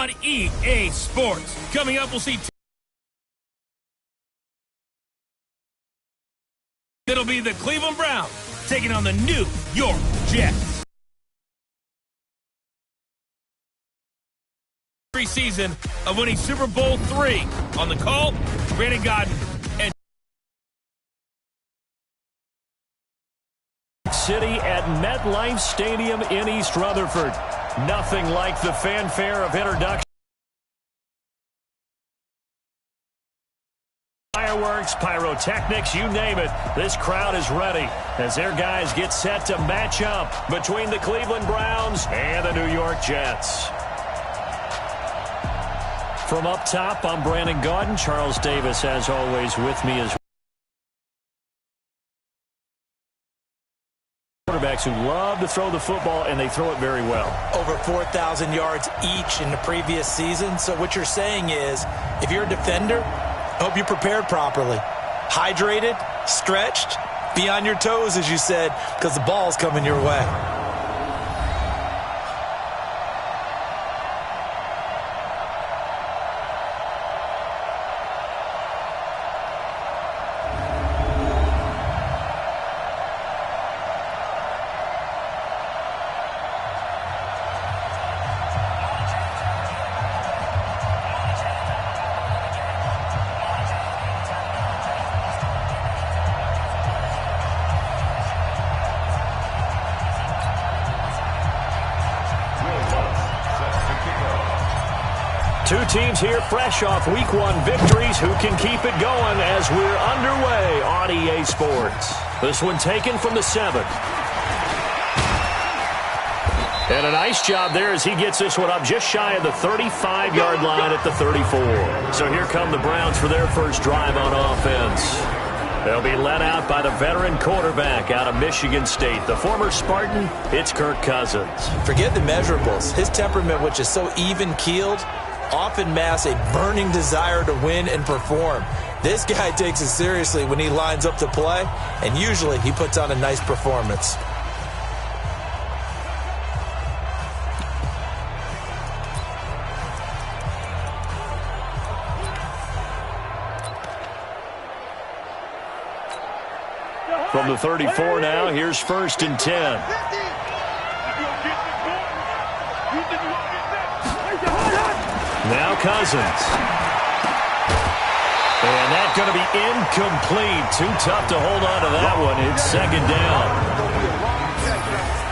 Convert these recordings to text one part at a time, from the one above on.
on EA Sports. Coming up, we'll see it'll be the Cleveland Browns taking on the New York Jets. Season of winning Super Bowl III. On the call, Brandon Godden and City at MetLife Stadium in East Rutherford. Nothing like the fanfare of introduction. Fireworks, pyrotechnics, you name it. This crowd is ready as their guys get set to match up between the Cleveland Browns and the New York Jets. From up top, I'm Brandon Gaudin. Charles Davis, as always, with me as quarterbacks who love to throw the football, and they throw it very well. Over 4,000 yards each in the previous season. So what you're saying is, if you're a defender, hope you prepared properly. Hydrated, stretched, be on your toes, as you said, because the ball's coming your way. Two teams here fresh off Week 1 victories who can keep it going as we're underway on EA Sports. This one taken from the 7th. And a nice job there as he gets this one up just shy of the 35-yard line at the 34. So here come the Browns for their first drive on offense. They'll be led out by the veteran quarterback out of Michigan State, the former Spartan. It's Kirk Cousins. Forget the measurables. His temperament, which is so even-keeled, often masks a burning desire to win and perform. This guy takes it seriously when he lines up to play, and usually he puts on a nice performance. From the 34 now, here's 1st and 10. Now Cousins. And that's going to be incomplete. Too tough to hold on to that one. It's 2nd down.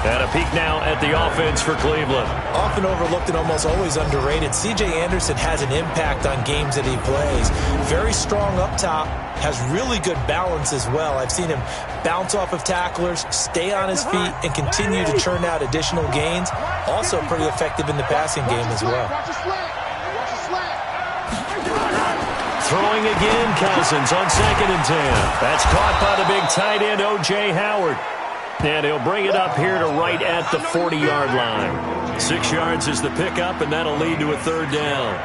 And a peek now at the offense for Cleveland. Often overlooked and almost always underrated, C.J. Anderson has an impact on games that he plays. Very strong up top, has really good balance as well. I've seen him bounce off of tacklers, stay on his feet, and continue to churn out additional gains. Also pretty effective in the passing game as well. Throwing again, Cousins on 2nd and 10. That's caught by the big tight end, O.J. Howard. And he'll bring it up here to right at the 40-yard line. 6 yards is the pickup, and that'll lead to a 3rd down.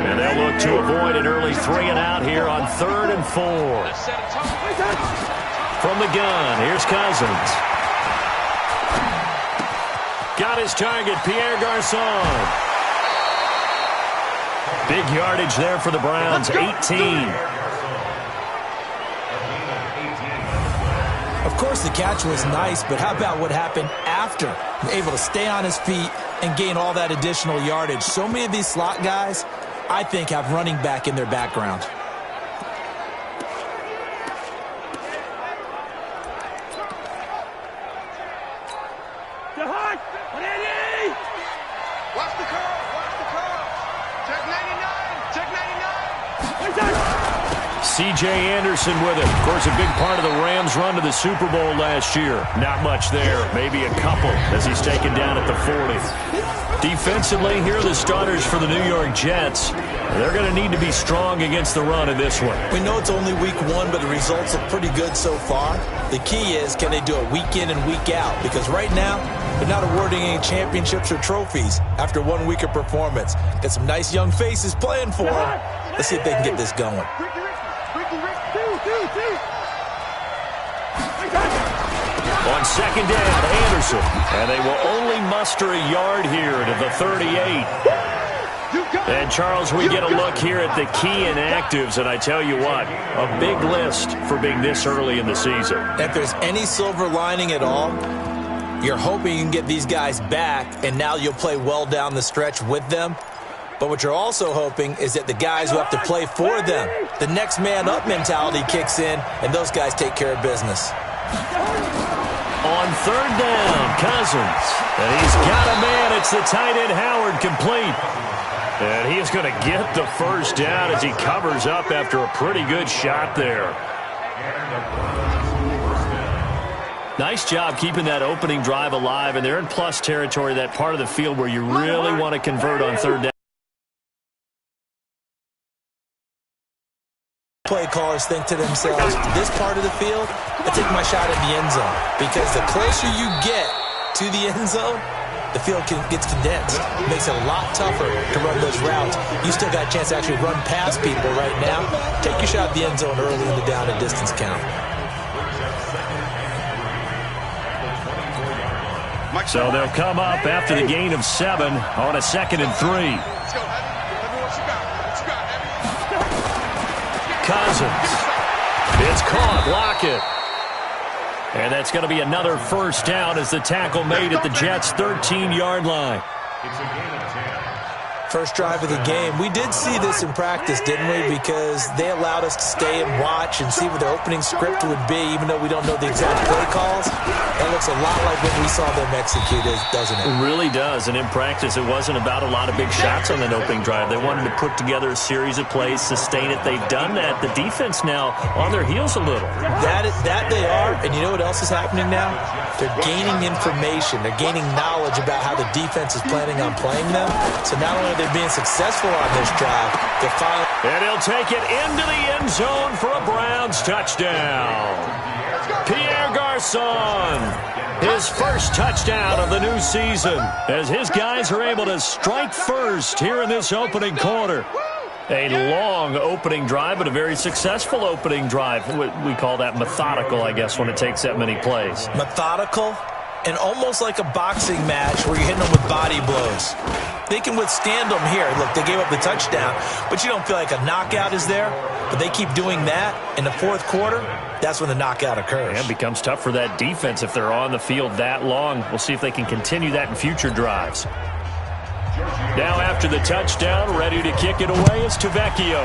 And they'll look to avoid an early 3-and-out here on 3rd and 4. From the gun, here's Cousins. Got his target, Pierre Garçon. Big yardage there for the Browns, 18. Of course, the catch was nice, but how about what happened after? Able to stay on his feet and gain all that additional yardage. So many of these slot guys, I think, have running back in their background. Watch the curve. Watch the curve. Check 99. Check 99. C.J. Anderson with it. Of course, a big part of the Rams' run to the Super Bowl last year. Not much there. Maybe a couple as he's taken down at the 40. Defensively, here are the starters for the New York Jets. They're going to need to be strong against the run in this one. We know it's only week 1, but the results look pretty good so far. The key is, can they do it week in and week out? Because right now, they're not awarding any championships or trophies after 1 week of performance. Got some nice young faces playing for them. Let's see if they can get this going. On 2nd down, Anderson. And they will only muster a yard here to the 38. And, Charles, we get a look here at the key inactives, and I tell you what, a big list for being this early in the season. If there's any silver lining at all, you're hoping you can get these guys back, and now you'll play well down the stretch with them. But what you're also hoping is that the guys who have to play for them, the next man up mentality kicks in, and those guys take care of business. On third down, Cousins. And he's got a man. It's the tight end, Howard, complete. And he's going to get the first down as he covers up after a pretty good shot there. Nice job keeping that opening drive alive, and they're in plus territory, that part of the field where you really want to convert on third down. Play callers think to themselves, this part of the field, I take my shot at the end zone. Because the closer you get to the end zone, the field gets condensed. It makes it a lot tougher to run those routes. You still got a chance to actually run past people right now. Take your shot at the end zone early in the down and distance count. So they'll come up after the gain of 7 on a 2nd and 3. Cousins. It's caught. Lockett. And that's going to be another first down as the tackle made at the Jets' 13-yard line. First drive of the game. We did see this in practice, didn't we? Because they allowed us to stay and watch and see what their opening script would be, even though we don't know the exact play calls. That looks a lot like what we saw them execute, doesn't it? It really does. And in practice, it wasn't about a lot of big shots on that opening drive. They wanted to put together a series of plays, sustain it. They've done that. The defense now on their heels a little. That they are. And you know what else is happening now? They're gaining information. They're gaining knowledge about how the defense is planning on playing them. So not only are they being successful on this drive, they're finally... And he'll take it into the end zone for a Browns touchdown. Pierre Garçon, his first touchdown of the new season, as his guys are able to strike first here in this opening quarter. A long opening drive, but a very successful opening drive. We call that methodical, I guess, when it takes that many plays. Methodical and almost like a boxing match where you're hitting them with body blows. They can withstand them here. Look, they gave up the touchdown, but you don't feel like a knockout is there. But they keep doing that in the fourth quarter. That's when the knockout occurs. And it becomes tough for that defense if they're on the field that long. We'll see if they can continue that in future drives. Now after the touchdown, ready to kick it away is Tavecchio.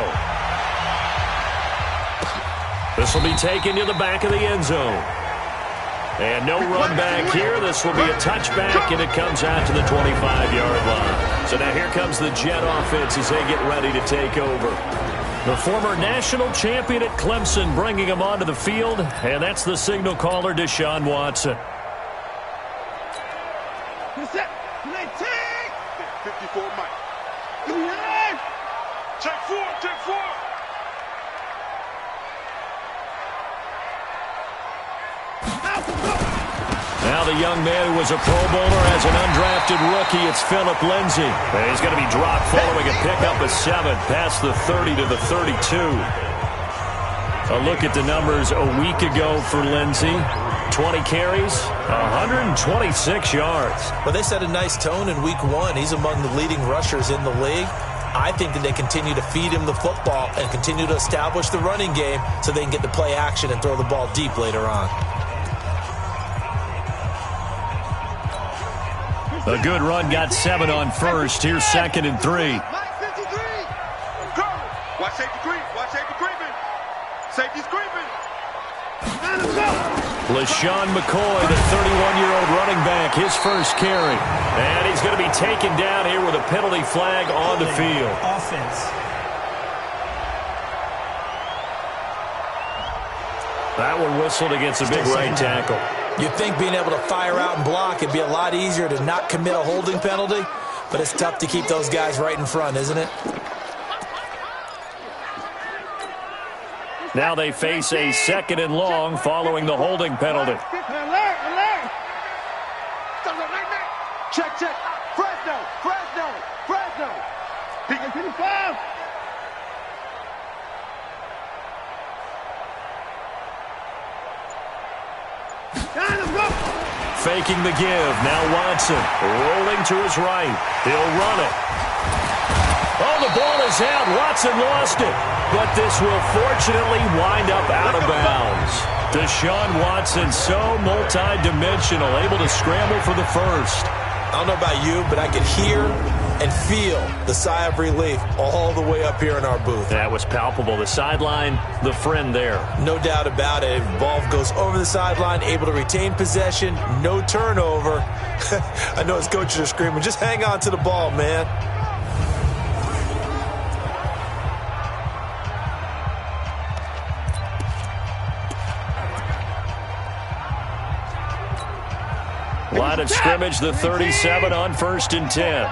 This will be taken to the back of the end zone. And no run back here. This will be a touchback, and it comes out to the 25-yard line. So now here comes the Jet offense as they get ready to take over. The former national champion at Clemson bringing him onto the field, and that's the signal caller, Deshaun Watson. 54 Mike. Take 4, take 4. Now the young man who was a Pro Bowler as an undrafted rookie, it's Phillip Lindsay. And he's going to be dropped following a pickup of 7 past the 30 to the 32. A look at the numbers a week ago for Lindsay. 20 carries, 126 yards. Well, they set a nice tone in week 1. He's among the leading rushers in the league. I think that they continue to feed him the football and continue to establish the running game so they can get the play action and throw the ball deep later on. A good run got 7 on first. Here's 2nd and 3. Watch safety creep. Watch safety creeping. Safety's creeping. LaShawn McCoy, the 31-year-old running back, his first carry. And he's going to be taken down here with a penalty flag on the field. Offense. That one whistled against a big right tackle. You'd think being able to fire out and block it'd be a lot easier to not commit a holding penalty, but it's tough to keep those guys right in front, isn't it? Now they face a 2nd and long following the holding penalty. Check, check. Fresno, Fresno, Fresno. He can 55. Faking the give. Now Watson rolling to his right. He'll run it. goes out. Watson lost it. But this will fortunately wind up out of bounds. Deshaun Watson, so multi-dimensional, able to scramble for the first. I don't know about you, but I could hear and feel the sigh of relief all the way up here in our booth. That was palpable. The sideline, the friend there. No doubt about it. Ball goes over the sideline, able to retain possession, no turnover. I know his coaches are screaming, just hang on to the ball, man. Line of scrimmage, the 37 on 1st and 10.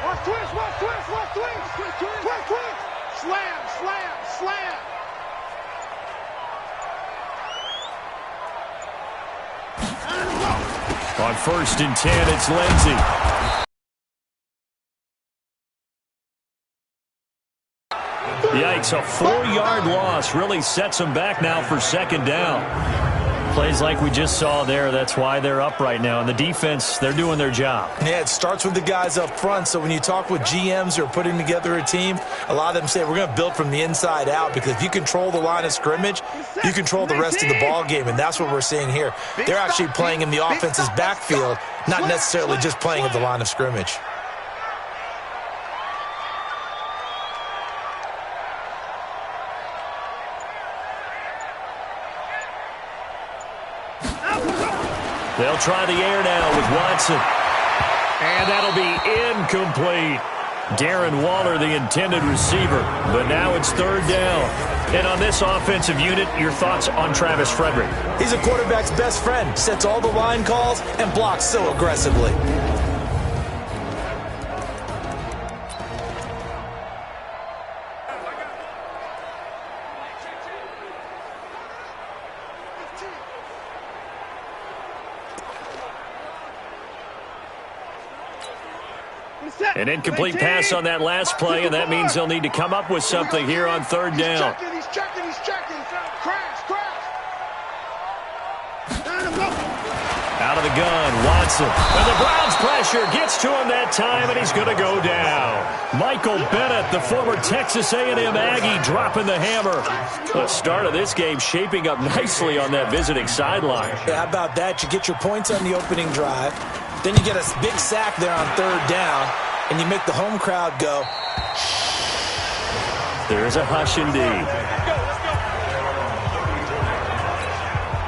Watch twist. Slam. On 1st and 10, it's Lindsey. Yikes, a 4-yard loss really sets them back now for 2nd down. Plays like we just saw there, that's why they're up right now. And the defense, they're doing their job. Yeah, it starts with the guys up front. So when you talk with GMs who are putting together a team, a lot of them say we're going to build from the inside out, because if you control the line of scrimmage, you control the rest of the ball game, and that's what we're seeing here. They're actually playing in the offense's backfield, not necessarily just playing at the line of scrimmage. They'll try the air now with Watson. And that'll be incomplete. Darren Waller, the intended receiver. But now it's 3rd down. And on this offensive unit, your thoughts on Travis Frederick? He's a quarterback's best friend. Sets all the line calls and blocks so aggressively. An incomplete pass on that last play, and that means they'll need to come up with something here on 3rd down. He's checking. Crash. Out of the gun, Watson. And the Browns pressure gets to him that time, and he's going to go down. Michael Bennett, the former Texas A&M Aggie, dropping the hammer. The start of this game shaping up nicely on that visiting sideline. Yeah, how about that? You get your points on the opening drive. Then you get a big sack there on 3rd down, and you make the home crowd go. There's a hush indeed.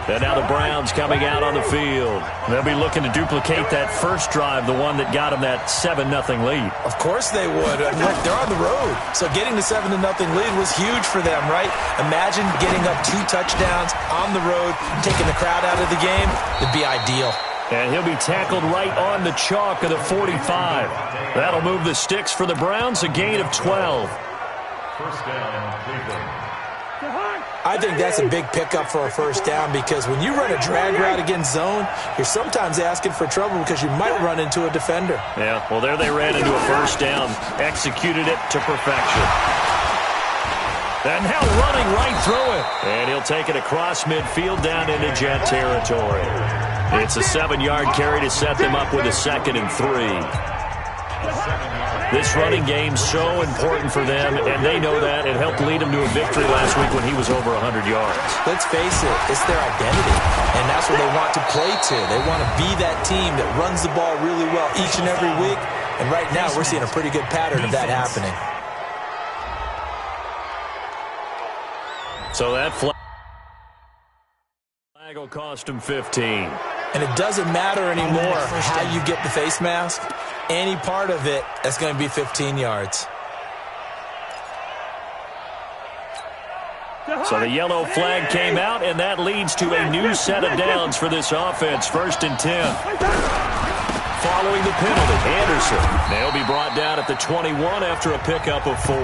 And now the Browns coming out on the field. They'll be looking to duplicate that first drive, the one that got them that 7-0 lead. Of course they would. Look, they're on the road. So getting the 7-0 lead was huge for them, right? Imagine getting up 2 touchdowns on the road, taking the crowd out of the game. It'd be ideal. And he'll be tackled right on the chalk of the 45. That'll move the sticks for the Browns, a gain of 12. First down, Cleveland. I think that's a big pickup for a first down, because when you run a drag route against zone, you're sometimes asking for trouble because you might run into a defender. Yeah, well, there they ran into a first down, executed it to perfection. And now running right through it. And he'll take it across midfield down into Jet territory. It's a 7-yard carry to set them up with a 2nd and 3. This running game's so important for them, and they know that. It helped lead them to a victory last week when he was over 100 yards. Let's face it, it's their identity, and that's what they want to play to. They want to be that team that runs the ball really well each and every week, and right now we're seeing a pretty good pattern of that happening. So that flag will cost him 15. And it doesn't matter anymore how you get the face mask. Any part of it, that's going to be 15 yards. So the yellow flag came out, and that leads to a new set of downs for this offense. 1st and 10. Following the penalty, Anderson. They'll be brought down at the 21 after a pickup of 4.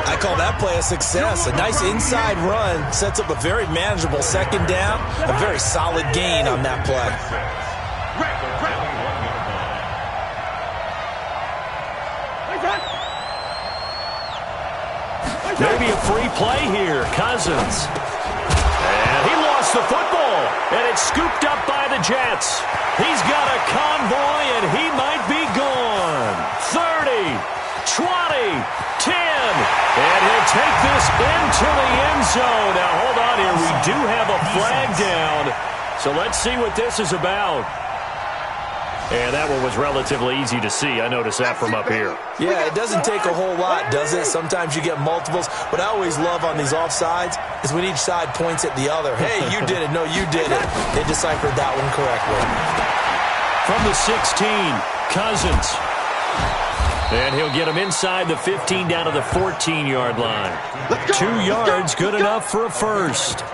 I call that play a success. A nice inside run sets up a very manageable 2nd down. A very solid gain on that play. Maybe a free play here. Cousins. And he lost the football. And it's scooped up by the Jets. He's got a convoy, and he might be gone. 30. take this into the end zone. Now, hold on here. We do have a flag down. So let's see what this is about. And that one was relatively easy to see. I noticed that from up here. Yeah, it doesn't take a whole lot, does it? Sometimes you get multiples. What I always love on these offsides is when each side points at the other. Hey, you did it. No, you did it. They deciphered that one correctly. From the 16, Cousins. And he'll get him inside the 15 down to the 14-yard line. 2 yards, good enough for a first.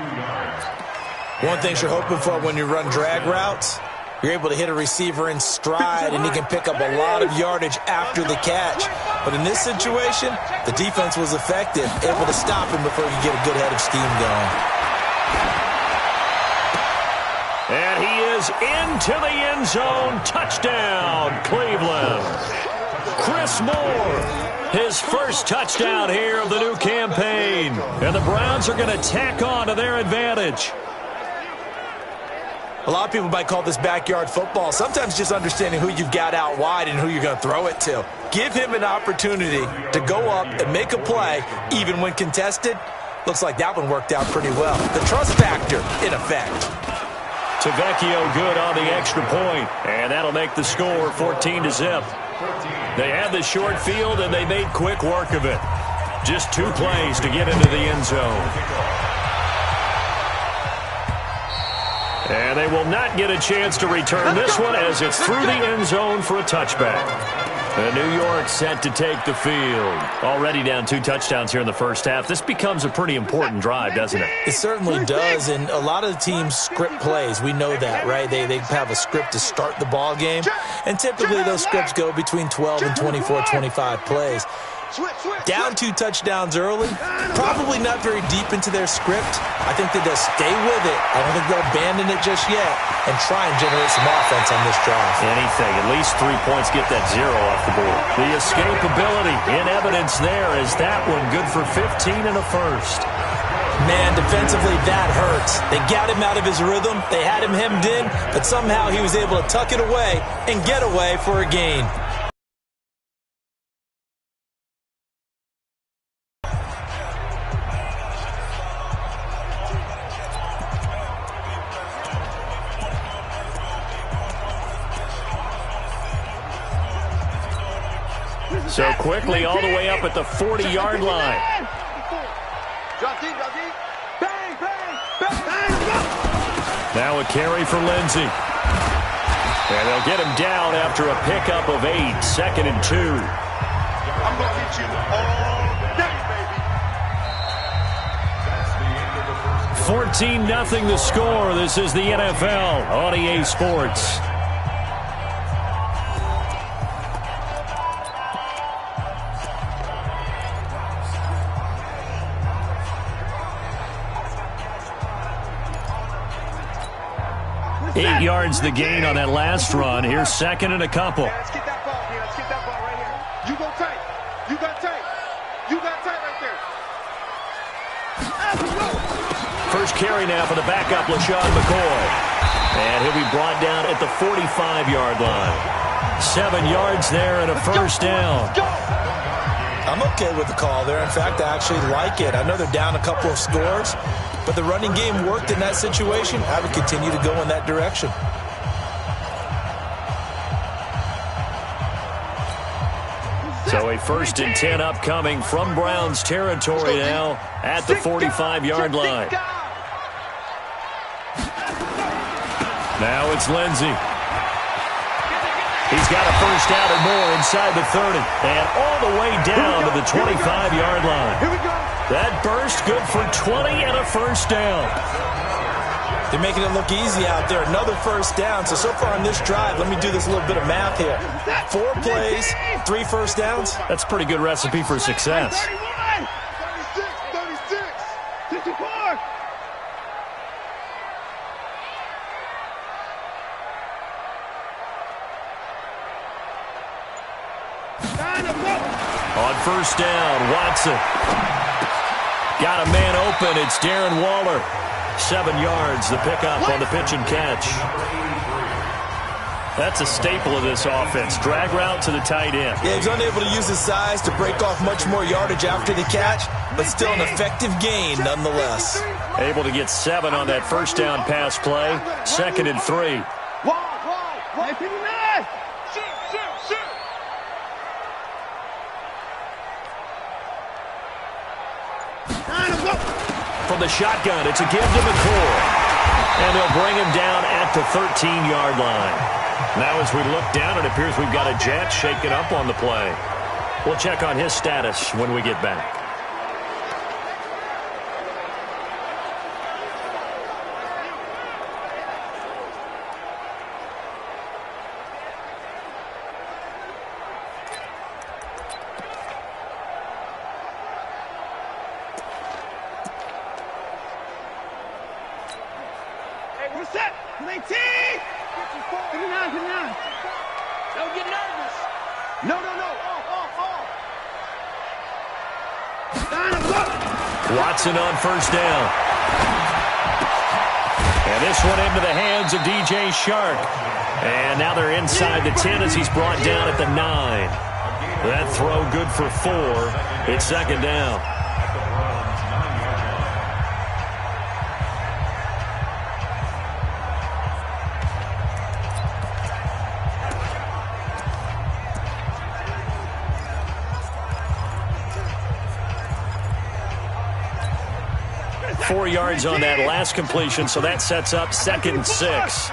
One thing you're hoping for when you run drag routes, you're able to hit a receiver in stride, and he can pick up a lot of yardage after the catch. But in this situation, the defense was effective, able to stop him before he could get a good head of steam going. And he is into the end zone. Touchdown, Cleveland. Chris Moore, his first touchdown here of the new campaign. And the Browns are going to tack on to their advantage. A lot of people might call this backyard football. Sometimes just understanding who you've got out wide and who you're going to throw it to. Give him an opportunity to go up and make a play, even when contested. Looks like that one worked out pretty well. The trust factor in effect. Tavecchio good on the extra point, and that'll make the score 14-0. They had the short field, and they made quick work of it. Just 2 plays to get into the end zone. And they will not get a chance to return this one as it's through the end zone for a touchback. And New York set to take the field. Already down 2 touchdowns here in the first half. This becomes a pretty important drive, doesn't it? It certainly does, and a lot of the teams script plays. We know that, right? They have a script to start the ball game, and typically those scripts go between 12 and 24, 25 plays. Down 2 touchdowns early, probably not very deep into their script. I think they just stay with it. I don't think they'll abandon it just yet and try and generate some offense on this drive. Anything, at least 3 points, get that 0 off the board. The escapability in evidence there is that one good for 15 and a first. Man, defensively, that hurts. They got him out of his rhythm. They had him hemmed in, but somehow he was able to tuck it away and get away for a gain. So quickly all the way up at the 40-yard line. Now a carry for Lindsey. And they'll get him down after a pickup of 8, 2nd and 2. I'm going to hit you all day, baby. 14-0 the score. This is the NFL on EA Sports. Eight yards the gain on that last run. Here's 2nd and a couple. Let's get that ball here. Let's get that ball right here. You go tight. You got tight. You got tight right there. First carry now for the backup, LaShawn McCoy. And he'll be brought down at the 45-yard line. 7 yards there and a first down. I'm okay with the call there. In fact, I actually like it. I know they're down a couple of scores, but the running game worked in that situation. I would continue to go in that direction. So a 1st and 10 upcoming from Browns territory now at the 45-yard line. Now it's Lindsey. He's got a first down and more inside the 30 and all the way down to the 25-yard line. Here we go. That burst good for 20 and a first down. They're making it look easy out there. Another first down. So far on this drive, let me do this little bit of math here. 4 plays, 3 first downs. That's a pretty good recipe for success. 31, 36, 36, 54. On first down, Watson. Got a man open. It's Darren Waller. 7 yards, the pickup on the pitch and catch. That's a staple of this offense. Drag route to the tight end. Yeah, he's unable to use his size to break off much more yardage after the catch, but still an effective gain nonetheless. Able to get 7 on that first down pass play. 2nd and 3. From the shotgun, it's a give to McCoy. And they'll bring him down at the 13-yard line. Now as we look down, it appears we've got a jet shaken up on the play. We'll check on his status when we get back. Watson on first down. And this one into the hands of DJ Shark. And now they're inside the 10 as he's brought down at the 9. That throw good for 4. It's 2nd down. 4 yards on that last completion, so that sets up 2nd and 6.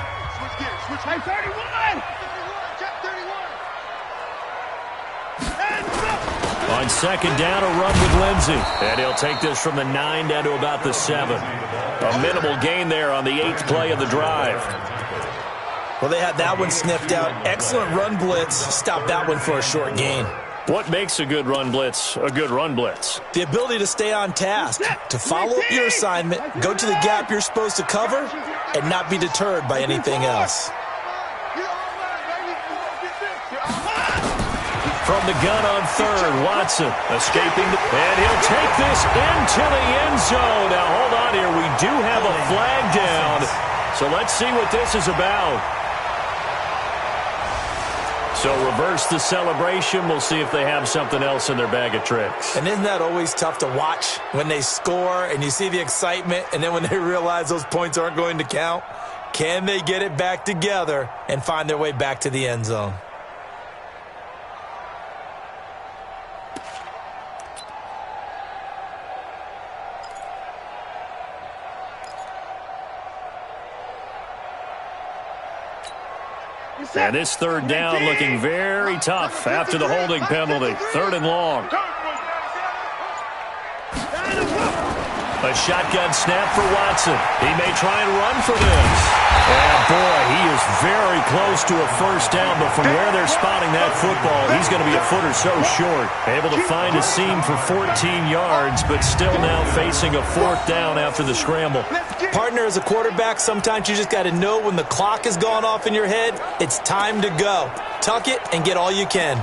On 2nd down, a run with Lindsey. And he'll take this from the 9 down to about the 7. A minimal gain there on the 8th play of the drive. Well, they had that one sniffed out. Excellent run blitz. Stopped that one for a short gain. What makes a good run blitz a good run blitz? The ability to stay on task, to follow up your assignment, go to the gap you're supposed to cover, and not be deterred by anything else. From the gun on 3rd, Watson escaping, and he'll take this into the end zone. Now, hold on here. We do have a flag down, so let's see what this is about. So reverse the celebration. We'll see if they have something else in their bag of tricks. And isn't that always tough to watch when they score and you see the excitement, and then when they realize those points aren't going to count? Can they get it back together and find their way back to the end zone? And this 3rd down looking very tough after the holding penalty. 3rd and long. A shotgun snap for Watson. He may try and run for this. And boy, he is very close to a first down, but from where they're spotting that football, he's going to be a foot or so short. Able to find a seam for 14 yards, but still now facing a 4th down after the scramble. Partner, as a quarterback, sometimes you just got to know when the clock has gone off in your head, it's time to go. Tuck it and get all you can.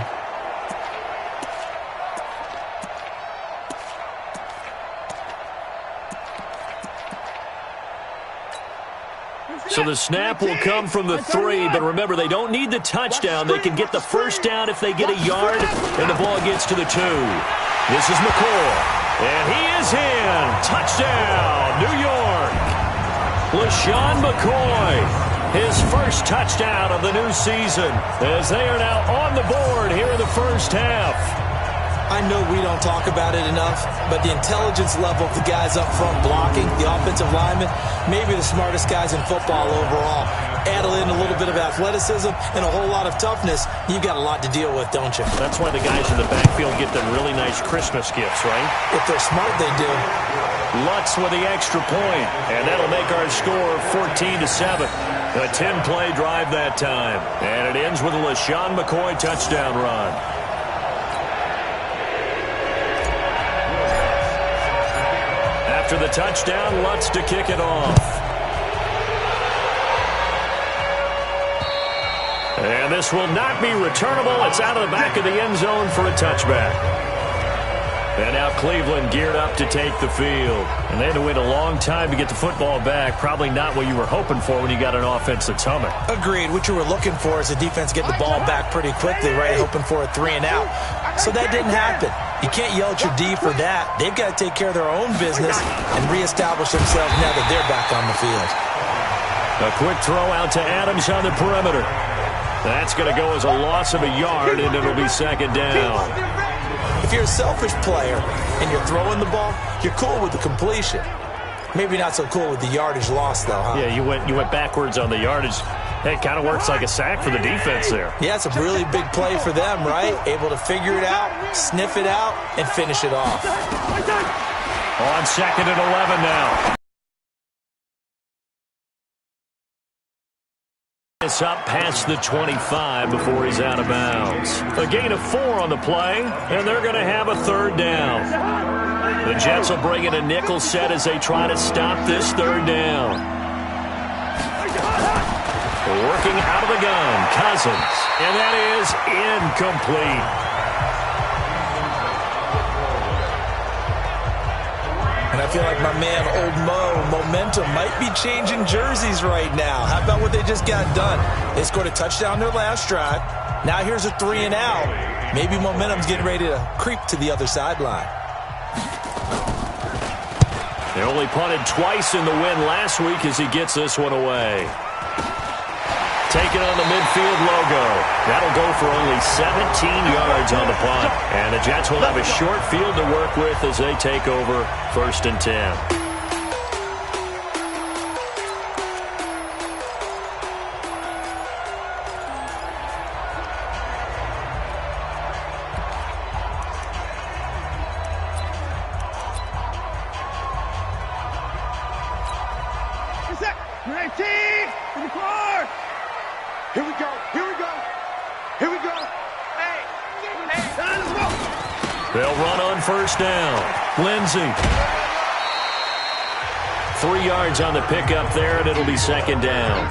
So the snap will come from the 3, but remember, they don't need the touchdown. They can get the first down if they get a yard, and the ball gets to the 2. This is McCoy, and he is in. Touchdown, New York. LaShawn McCoy, his first touchdown of the new season, as they are now on the board here in the first half. I know we don't talk about it enough, but the intelligence level of the guys up front blocking, the offensive linemen, maybe the smartest guys in football overall. Add in a little bit of athleticism and a whole lot of toughness, you've got a lot to deal with, don't you? That's why the guys in the backfield get them really nice Christmas gifts, right? If they're smart, they do. Lutz with the extra point, and that'll make our score 14-7. A 10-play drive that time, and it ends with a LaShawn McCoy touchdown run. After the touchdown, Lutz to kick it off. And this will not be returnable. It's out of the back of the end zone for a touchback. And now Cleveland geared up to take the field. And they had to wait a long time to get the football back. Probably not what you were hoping for when you got an offense that's humming. Agreed. What you were looking for is a defense getting the ball back pretty quickly, right? Hoping for a 3 and out. So that didn't happen. You can't yell at your D for that. They've got to take care of their own business and reestablish themselves now that they're back on the field. A quick throw out to Adams on the perimeter. That's going to go as a loss of a yard, and it'll be second down. If you're a selfish player and you're throwing the ball, you're cool with the completion. Maybe not so cool with the yardage loss, though, huh? Yeah, you went backwards on the yardage. It kind of works like a sack for the defense there. Yeah, it's a really big play for them, right? Able to figure it out, sniff it out, and finish it off. On second and 11 now. It's up past the 25 before he's out of bounds. A gain of 4 on the play, and they're going to have a third down. The Jets will bring in a nickel set as they try to stop this third down. Working out of the gun, Cousins, and that is incomplete. And I feel like my man, Old Mo, momentum might be changing jerseys right now. How about what they just got done? They scored a touchdown their last drive. Now here's a 3 and out. Maybe momentum's getting ready to creep to the other sideline. They only punted twice in the win last week as he gets this one away. Taking on the midfield logo. That'll go for only 17 yards on the punt. And the Jets will have a short field to work with as they take over 1st and 10. Here we go. Here we go. Here we go. Hey. Let's go. They'll run on 1st down. Lindsey. 3 yards on the pickup there, and it'll be 2nd down.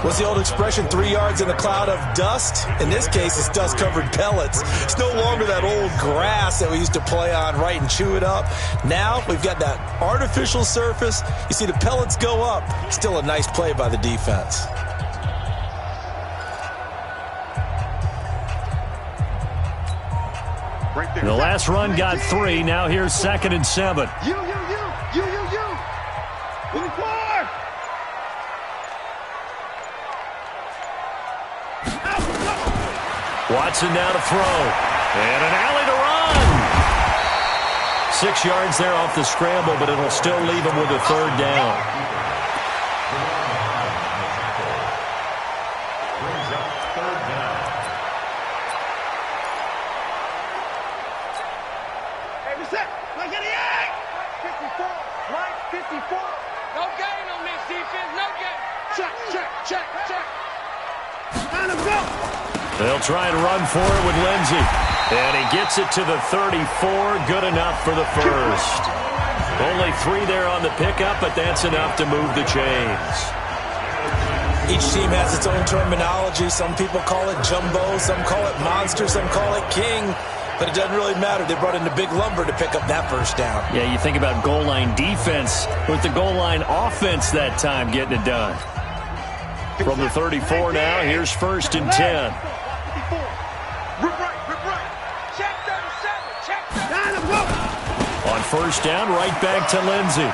What's the old expression, 3 yards in a cloud of dust? In this case, it's dust-covered pellets. It's no longer that old grass that we used to play on, right, and chew it up. Now we've got that artificial surface. You see the pellets go up. Still a nice play by the defense. The last run got 3. Now here's 2nd and 7. You. Moving forward. Watson now to throw. And an alley to run. 6 yards there off the scramble, but it'll still leave him with a 3rd down. They'll try and run for it with Lindsey. And he gets it to the 34. Good enough for the first. Only 3 there on the pickup, but that's enough to move the chains. Each team has its own terminology. Some people call it jumbo, some call it monster, some call it king. But it doesn't really matter. They brought in the big lumber to pick up that first down. Yeah, you think about goal line defense with the goal line offense that time getting it done. From the 34 now, here's 1st and 10. On 1st down, right back to Lindsey.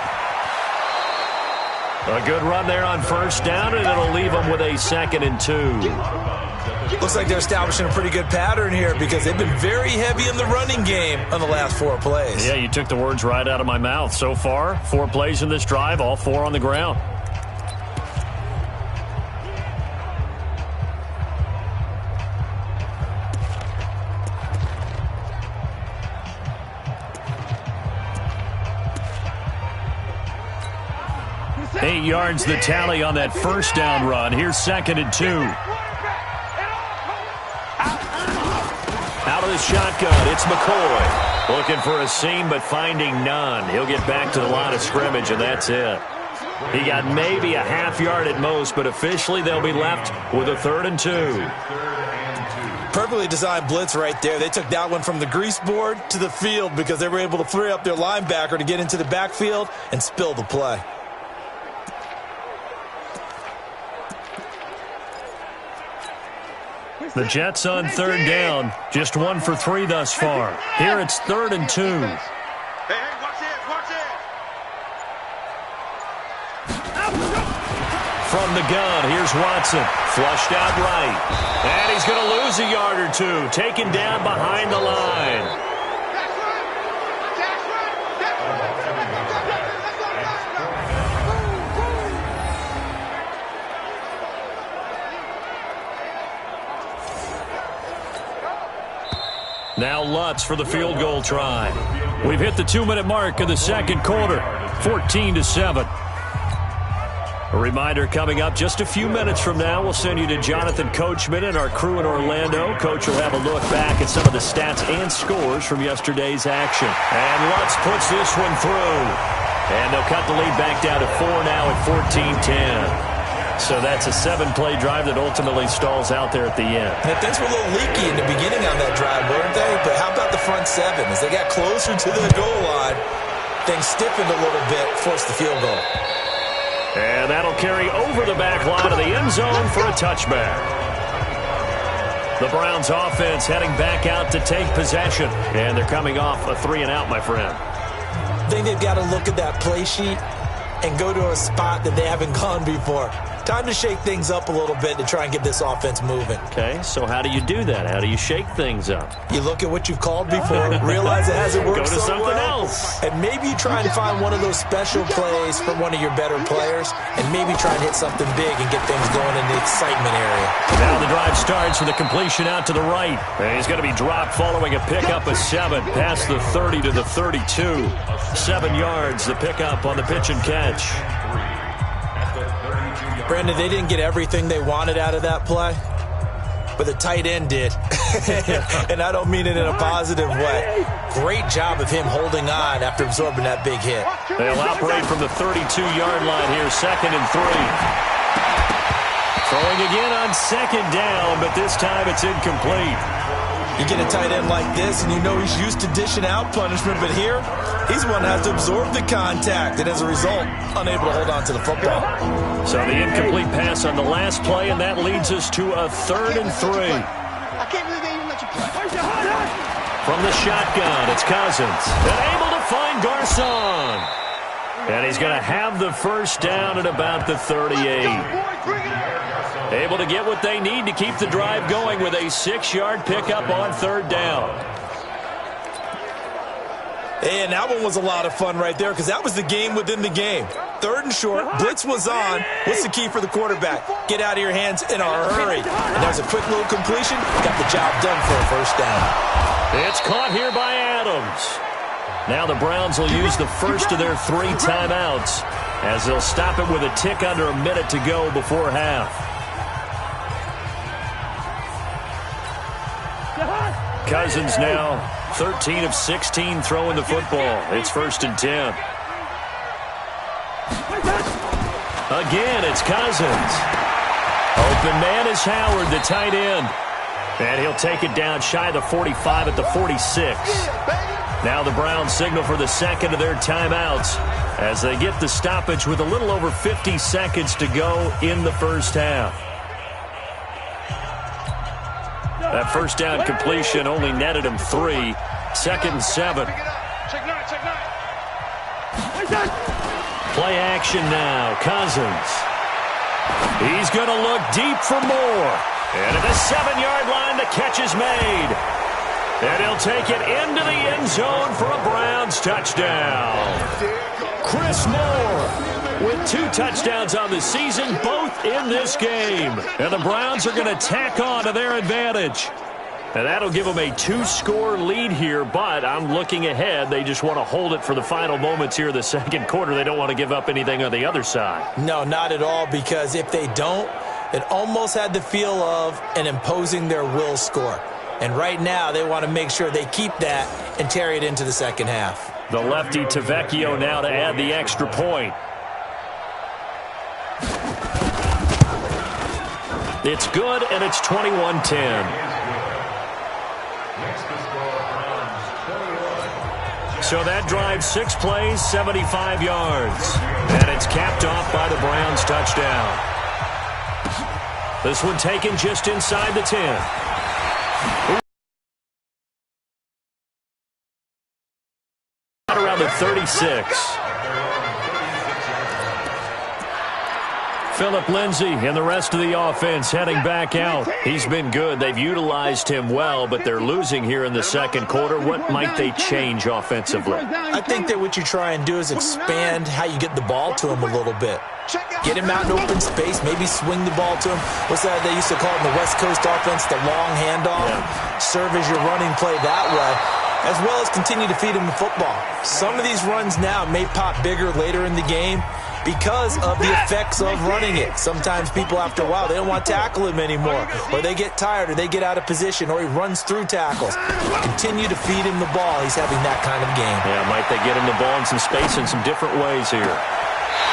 A good run there on 1st down, and it'll leave them with a 2nd and 2. Looks like they're establishing a pretty good pattern here because they've been very heavy in the running game on the last 4 plays. Yeah, you took the words right out of my mouth. So far, 4 plays in this drive, all 4 on the ground. Eight yards the tally on that 1st down run. Here's 2nd and 2. Out of the shotgun, it's McCoy. Looking for a seam, but finding none. He'll get back to the line of scrimmage, and that's it. He got maybe a half yard at most, but officially they'll be left with a 3rd and 2. Perfectly designed blitz right there. They took that one from the grease board to the field because they were able to free up their linebacker to get into the backfield and spill the play. The Jets on third down. Just 1 for 3 thus far. Here it's 3rd and 2. Hey, watch this, watch this. From the gun, here's Watson. Flushed out right. And he's going to lose a yard or two. Taken down behind the line. That's right. That's right. That's right. Now Lutz for the field goal try. We've hit the 2-minute mark in the second quarter. 14-7. A reminder coming up just a few minutes from now. We'll send you to Jonathan Coachman and our crew in Orlando. Coach will have a look back at some of the stats and scores from yesterday's action. And Lutz puts this one through. And they'll cut the lead back down to 4 now at 14-10. So that's a 7-play drive that ultimately stalls out there at the end. And things were a little leaky in the beginning on that drive, weren't they? But how about the front 7? As they got closer to the goal line, things stiffened a little bit, forced the field goal. And that'll carry over the back line of the end zone for a touchback. The Browns offense heading back out to take possession. And they're coming off a 3-and-out, my friend. I think they've got to look at that play sheet and go to a spot that they haven't gone before. Time to shake things up a little bit to try and get this offense moving. Okay, so how do you do that? How do you shake things up? You look at what you've called before, realize it hasn't worked Go to so something well, else. and maybe you try and find one of those special plays from one of your better players, and maybe try and hit something big and get things going in the excitement area. Now the drive starts with a completion out to the right. And he's going to be dropped following a pickup of 7 past the 30 to the 32. 7 yards, the pickup on the pitch and catch. Brandon, they didn't get everything they wanted out of that play, but the tight end did. And I don't mean it in a positive way. Great job of him holding on after absorbing that big hit. They'll operate from the 32-yard line here, 2nd and 3. Throwing again on 2nd down, but this time it's incomplete. You get a tight end like this, and you know he's used to dishing out punishment, but here, he's one that has to absorb the contact, and as a result, unable to hold on to the football. So the incomplete pass on the last play, and that leads us to a 3rd and 3. I can't believe they even let you play. From the shotgun, it's Cousins. And able to find Garcon. And he's going to have the first down at about the 38. Able to get what they need to keep the drive going with a 6-yard pickup on 3rd down. And that one was a lot of fun right there because that was the game within the game. 3rd and short, blitz was on. What's the key for the quarterback? Get out of your hands in a hurry. And that was a quick little completion. Got the job done for a first down. It's caught here by Adams. Now the Browns will use the first of their 3 timeouts as they'll stop it with a tick under a minute to go before half. Cousins now 13 of 16 throwing the football. It's 1st and 10. Again, it's Cousins. Open man is Howard, the tight end. And he'll take it down shy of the 45 at the 46. Now the Browns signal for the 2nd of their timeouts as they get the stoppage with a little over 50 seconds to go in the first half. That first down completion only netted him 3. 2nd and 7. Play action now. Cousins. He's going to look deep for more. And at the 7-yard line, the catch is made. And he'll take it into the end zone for a Browns touchdown. Chris Moore with 2 touchdowns on the season, both in this game. And the Browns are going to tack on to their advantage. And that'll give them a 2-score lead here, but I'm looking ahead. They just want to hold it for the final moments here in the second quarter. They don't want to give up anything on the other side. No, not at all, because if they don't, it almost had the feel of an imposing their will score. And right now, they want to make sure they keep that and carry it into the second half. The lefty Tavecchio now to add the extra point. It's good, and it's 21-10. So that drive, 6 plays, 75 yards. And it's capped off by the Browns touchdown. This one taken just inside the 10. Around the 36. Philip Lindsay and the rest of the offense heading back out. He's been good. They've utilized him well, but they're losing here in the second quarter. What might they change offensively? I think that what you try and do is expand how you get the ball to him a little bit. Get him out in open space, maybe swing the ball to him. What's that they used to call it in the West Coast offense, the long handoff? Yeah. Serve as your running play that way, as well as continue to feed him the football. Some of these runs now may pop bigger later in the game because of the effects of running it. Sometimes people, after a while, they don't want to tackle him anymore, or they get tired, or they get out of position, or he runs through tackles. Continue to feed him the ball. He's having that kind of game. Yeah, might they get him the ball in some space in some different ways here.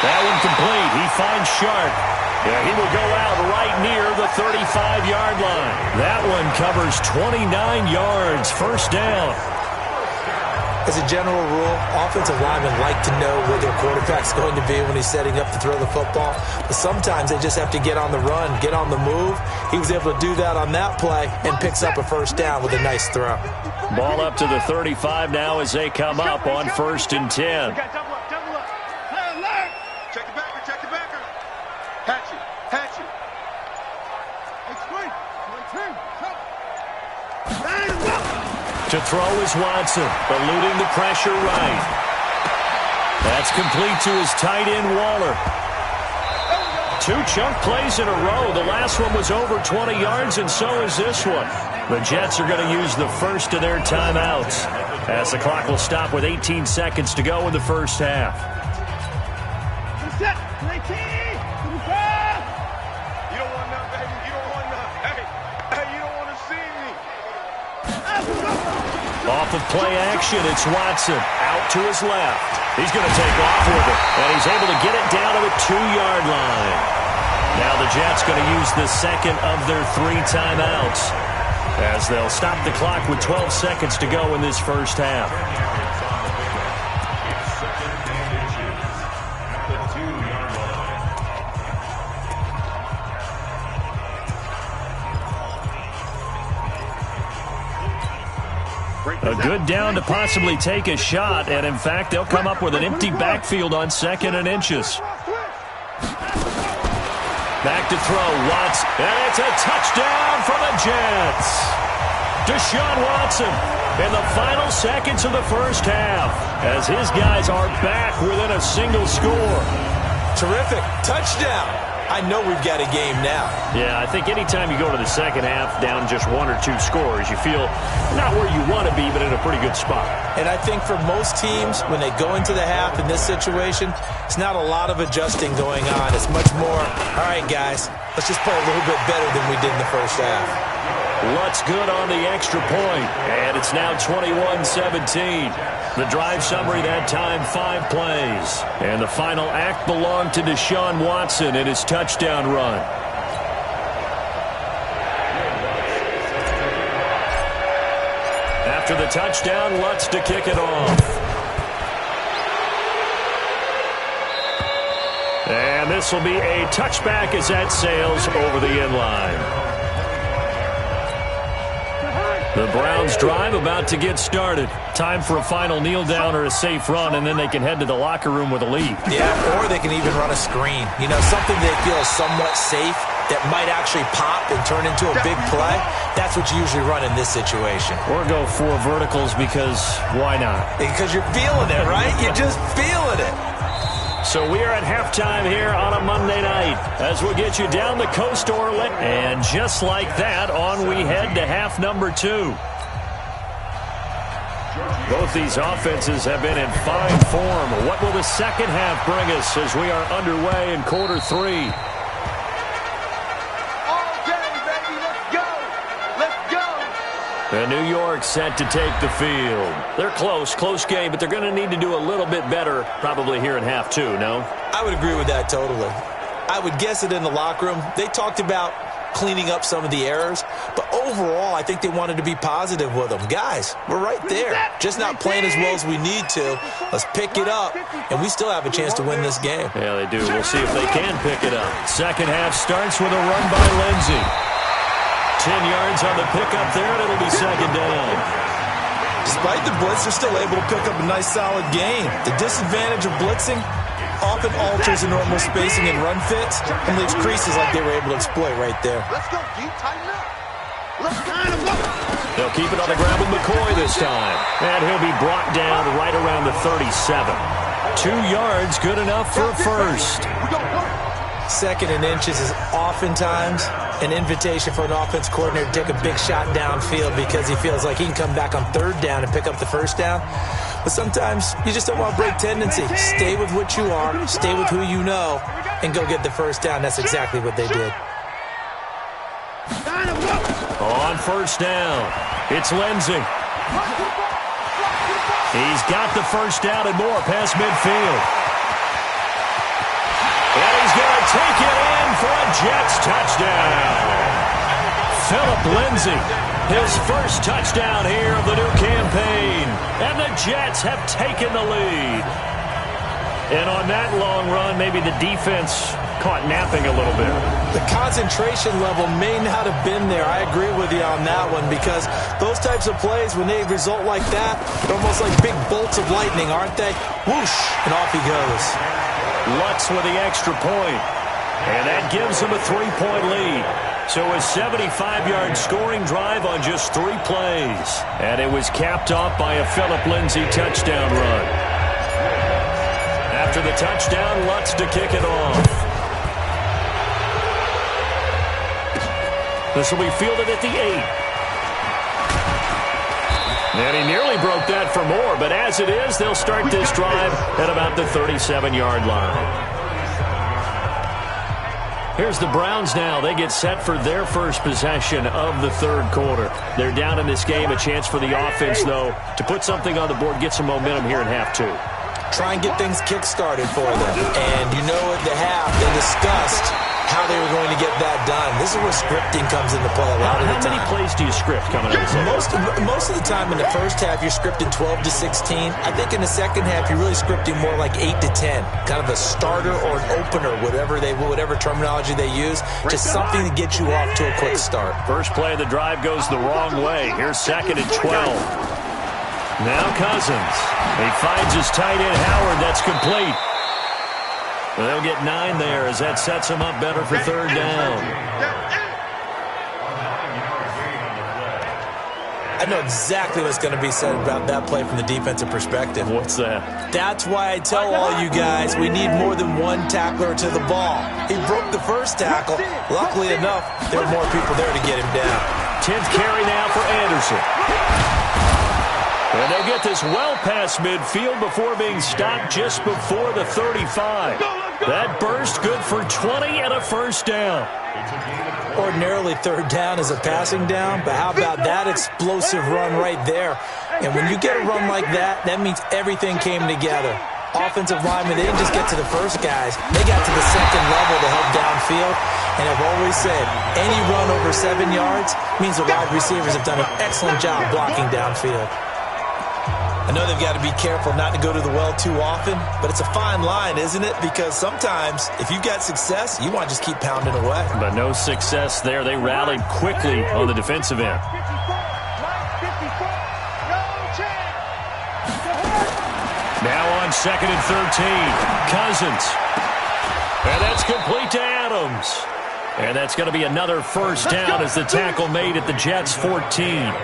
That one complete. He finds Sharp. Yeah, he will go out right near the 35-yard line. That one covers 29 yards. First down. As a general rule, offensive linemen like to know where their quarterback's going to be when he's setting up to throw the football. But sometimes they just have to get on the run, get on the move. He was able to do that on that play and picks up a first down with a nice throw. Ball up to the 35 now as they come up on 1st and 10. To throw is Watson, eluding the pressure right. That's complete to his tight end, Waller. 2 chunk plays in a row. The last one was over 20 yards, and so is this one. The Jets are going to use the first of their timeouts as the clock will stop with 18 seconds to go in the first half. Off of play action, it's Watson. Out to his left. He's going to take off with it, and he's able to get it down to the 2-yard line. Now the Jets going to use the second of their 3 timeouts as they'll stop the clock with 12 seconds to go in this first half. A good down to possibly take a shot, and in fact, they'll come up with an empty backfield on 2nd and inches. Back to throw, Watts, and it's a touchdown for the Jets. Deshaun Watson in the final seconds of the first half as his guys are back within a single score. Terrific. Touchdown. I know we've got a game now. Yeah, I think anytime you go to the second half down just 1 or 2 scores, you feel not where you want to be, but in a pretty good spot. And I think for most teams, when they go into the half in this situation, it's not a lot of adjusting going on. It's much more, all right, guys, let's just play a little bit better than we did in the first half. Lutz good on the extra point, and it's now 21-17. The drive summary that time, 5 plays. And the final act belonged to Deshaun Watson in his touchdown run. After the touchdown, Lutz to kick it off. And this will be a touchback as that sails over the end line. The Browns drive about to get started. Time for a final kneel down or a safe run, and then they can head to the locker room with a lead. Yeah, or they can even run a screen. You know, something they feel is somewhat safe that might actually pop and turn into a big play. That's what you usually run in this situation. Or go 4 verticals because why not? Because you're feeling it, right? You're just feeling it. So we are at halftime here on a Monday night as we'll get you down the coast, Orland. And just like that, on we head to half number 2. Both these offenses have been in fine form. What will the second half bring us as we are underway in quarter 3? And New York set to take the field. They're close game, but they're going to need to do a little bit better probably here in half 2, no? I would agree with that totally. I would guess it in the locker room. They talked about cleaning up some of the errors. But overall, I think they wanted to be positive with them. Guys, we're right there. Just not playing as well as we need to. Let's pick it up, and we still have a chance to win this game. Yeah, they do. We'll see if they can pick it up. Second half starts with a run by Lindsey. 10 yards on the pickup there, and it'll be second down. Despite the blitz, they're still able to pick up a nice, solid gain. The disadvantage of blitzing often alters the normal spacing and run fits and leaves creases like they were able to exploit right there. Let's go, deep, tighten up. Let's kind of look. They'll keep it on the ground with McCoy this time. And he'll be brought down right around the 37. 2 yards, good enough for a first. Second and inches is oftentimes an invitation for an offense coordinator to take a big shot downfield because he feels like he can come back on third down and pick up the first down. But sometimes you just don't want to break tendency. Stay with what you are, stay with who you know, and go get the first down. That's exactly what they did. On first down, it's Lindsey. He's got the first down and more past midfield. And he's going to take it in for a Jets touchdown. Philip Lindsey, his first touchdown here of the new campaign. And the Jets have taken the lead. And on that long run, maybe the defense caught napping a little bit. The concentration level may not have been there. I agree with you on that one because those types of plays, when they result like that, they're almost like big bolts of lightning, aren't they? Whoosh, and off he goes. Lutz with the extra point. And that gives them a 3-point lead. So a 75-yard scoring drive on just 3 plays. And it was capped off by a Philip Lindsey touchdown run. After the touchdown, Lutz to kick it off. This will be fielded at the 8. And he nearly broke that for more, but as it is, they'll start this drive at about the 37-yard line. Here's the Browns now. They get set for their first possession of the third quarter. They're down in this game. A chance for the offense, though, to put something on the board, get some momentum here in half 2. Try and get things kick-started for them. And you know at the half, they discussed how they were going to get that done. This is where scripting comes into play a lot of the time. How many plays do you script coming out of this? Most of the time in the first half, you're scripting 12 to 16. I think in the second half, you're really scripting more like 8 to 10. Kind of a starter or an opener, whatever terminology they use. Just something to get you off to a quick start. First play of the drive goes the wrong way. Here's second and 12. Now Cousins. He finds his tight end, Howard. That's complete. They'll get 9 there as that sets them up better for third down. I know exactly what's going to be said about that play from the defensive perspective. What's that? That's why I tell all you guys we need more than one tackler to the ball. He broke the first tackle. Luckily enough, there were more people there to get him down. 10th carry now for Anderson. And they'll get this well past midfield before being stopped just before the 35. That burst good for 20 and a first down. Ordinarily, third down is a passing down, but how about that explosive run right there? And when you get a run like that, that means everything came together. Offensive linemen, they didn't just get to the first guys. They got to the second level to help downfield. And I've always said, any run over 7 yards means the wide receivers have done an excellent job blocking downfield. I know they've got to be careful not to go to the well too often, but it's a fine line, isn't it? Because sometimes, if you've got success, you want to just keep pounding away. But no success there. They rallied quickly on the defensive end. Now on second and 13, Cousins. And that's complete to Adams. And that's going to be another first down as the tackle made at the Jets' 14.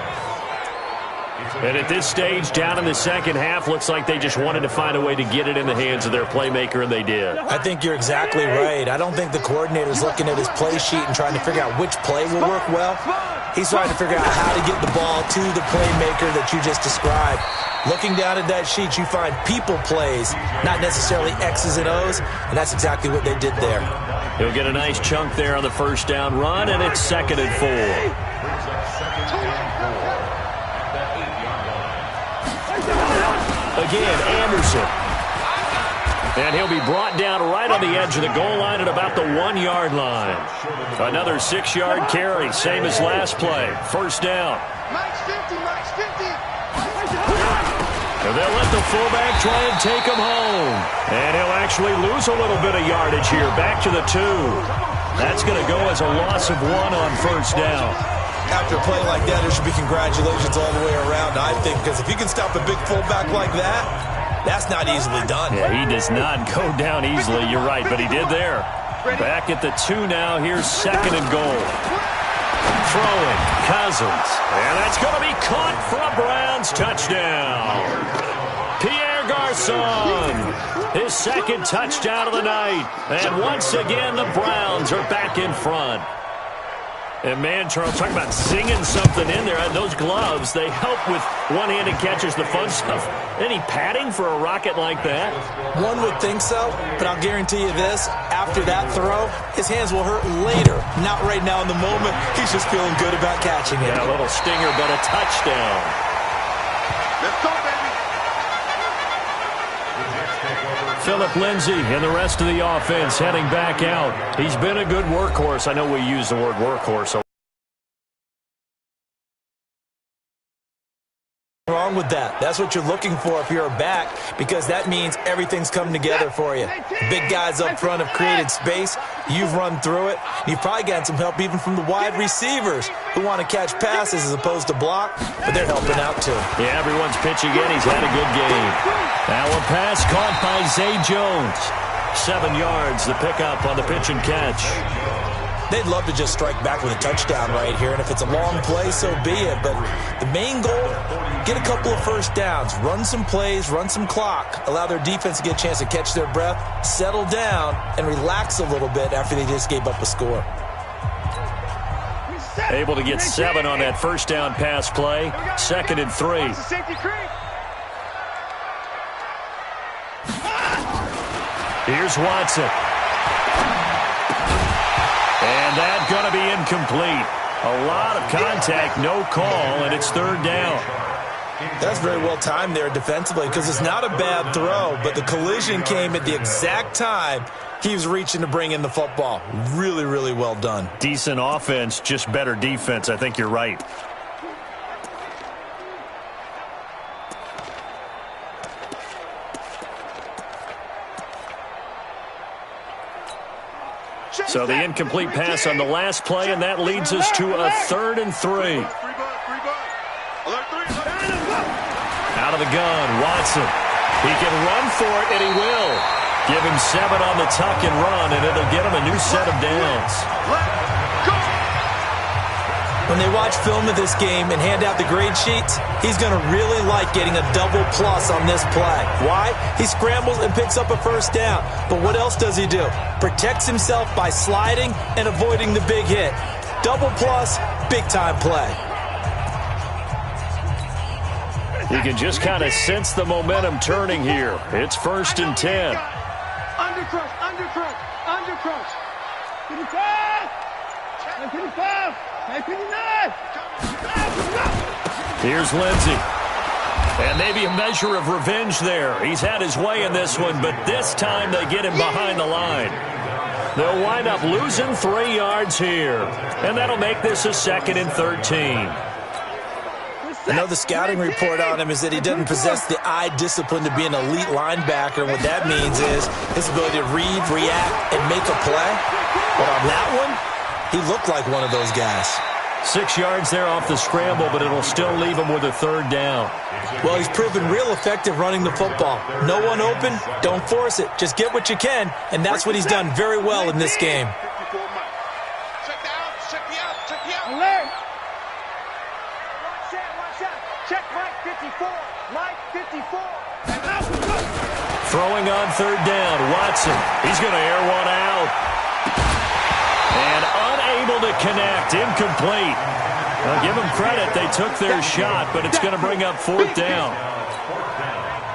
And at this stage, down in the second half, looks like they just wanted to find a way to get it in the hands of their playmaker, and they did. I think you're exactly right. I don't think the coordinator's looking at his play sheet and trying to figure out which play will work well. He's trying to figure out how to get the ball to the playmaker that you just described. Looking down at that sheet, you find people plays, not necessarily X's and O's, and that's exactly what they did there. He'll get a nice chunk there on the first down run, and it's second and 4. Again, Anderson. And he'll be brought down right on the edge of the goal line at about the 1-yard line. Another 6-yard carry, same as last play. First down. Max 50, Max 50. And they'll let the fullback try and take him home. And he'll actually lose a little bit of yardage here. Back to the 2. That's going to go as a loss of 1 on first down. After a play like that, there should be congratulations all the way around, I think, because if you can stop a big fullback like that, that's not easily done. Yeah, he does not go down easily. You're right, but he did there. Back at the 2 now. Here's second and goal. Throwing, Cousins. And that's going to be caught for a Browns touchdown. Pierre Garçon, his second touchdown of the night. And once again, the Browns are back in front. And, man, Charles, talking about singing something in there. Those gloves, they help with one-handed catches, the fun stuff. Any padding for a rocket like that? One would think so, but I'll guarantee you this. After that throw, his hands will hurt later. Not right now in the moment. He's just feeling good about catching it. Yeah, a little stinger, but a touchdown. Let's go, baby. Phillip Lindsay and the rest of the offense heading back out. He's been a good workhorse. I know we use the word workhorse. Wrong with that. That's what you're looking for if you're a back, because that means everything's coming together for you. The big guys up front have created space. You've run through it. You've probably gotten some help even from the wide receivers who want to catch passes as opposed to block, but they're helping out too. Yeah, everyone's pitching in. He's had a good game. Now a pass caught by Zay Jones. 7 yards, the pickup on the pitch and catch. They'd love to just strike back with a touchdown right here, and if it's a long play, so be it. But the main goal, get a couple of first downs, run some plays, run some clock, allow their defense to get a chance to catch their breath, settle down, and relax a little bit after they just gave up a score. Able to get 7 on that first down pass play. 2nd and 3. Here's Watson. And that's going to be incomplete. A lot of contact, no call, and it's 3rd down. That's very well timed there defensively, because it's not a bad throw, but the collision came at the exact time he was reaching to bring in the football. Really, really well done. Decent offense, just better defense. I think you're right. So the incomplete pass on the last play, and that leads us to a 3rd and 3. Out of the gun, Watson. He can run for it, and he will. Give him 7 on the tuck and run, and it'll get him a new set of downs. When they watch film of this game and hand out the grade sheets, he's going to really like getting a double plus on this play. Why? He scrambles and picks up a first down. But what else does he do? Protects himself by sliding and avoiding the big hit. Double plus, big-time play. You can just kind of sense the momentum turning here. It's 1st and 10. Undercrush, undercrush, undercrush. 55, 55, 59. Here's Lindsay. And maybe a measure of revenge there. He's had his way in this one, but this time they get him behind the line. They'll wind up losing 3 yards here. And that'll make this a 2nd and 13. I know the scouting report on him is that he doesn't possess the eye discipline to be an elite linebacker. And what that means is his ability to read, react, and make a play. But on that one, he looked like one of those guys. 6 yards there off the scramble, but it'll still leave him with a 3rd down. Well, he's proven real effective running the football. No one open, don't force it. Just get what you can, and that's what he's done very well in this game. Check the out. Alert. Watch out. Check Mike 54. Mike 54. Throwing on 3rd down, Watson. He's going to air one out. And unable to connect, incomplete. Now give them credit, they took their shot, but it's going to bring up 4th down.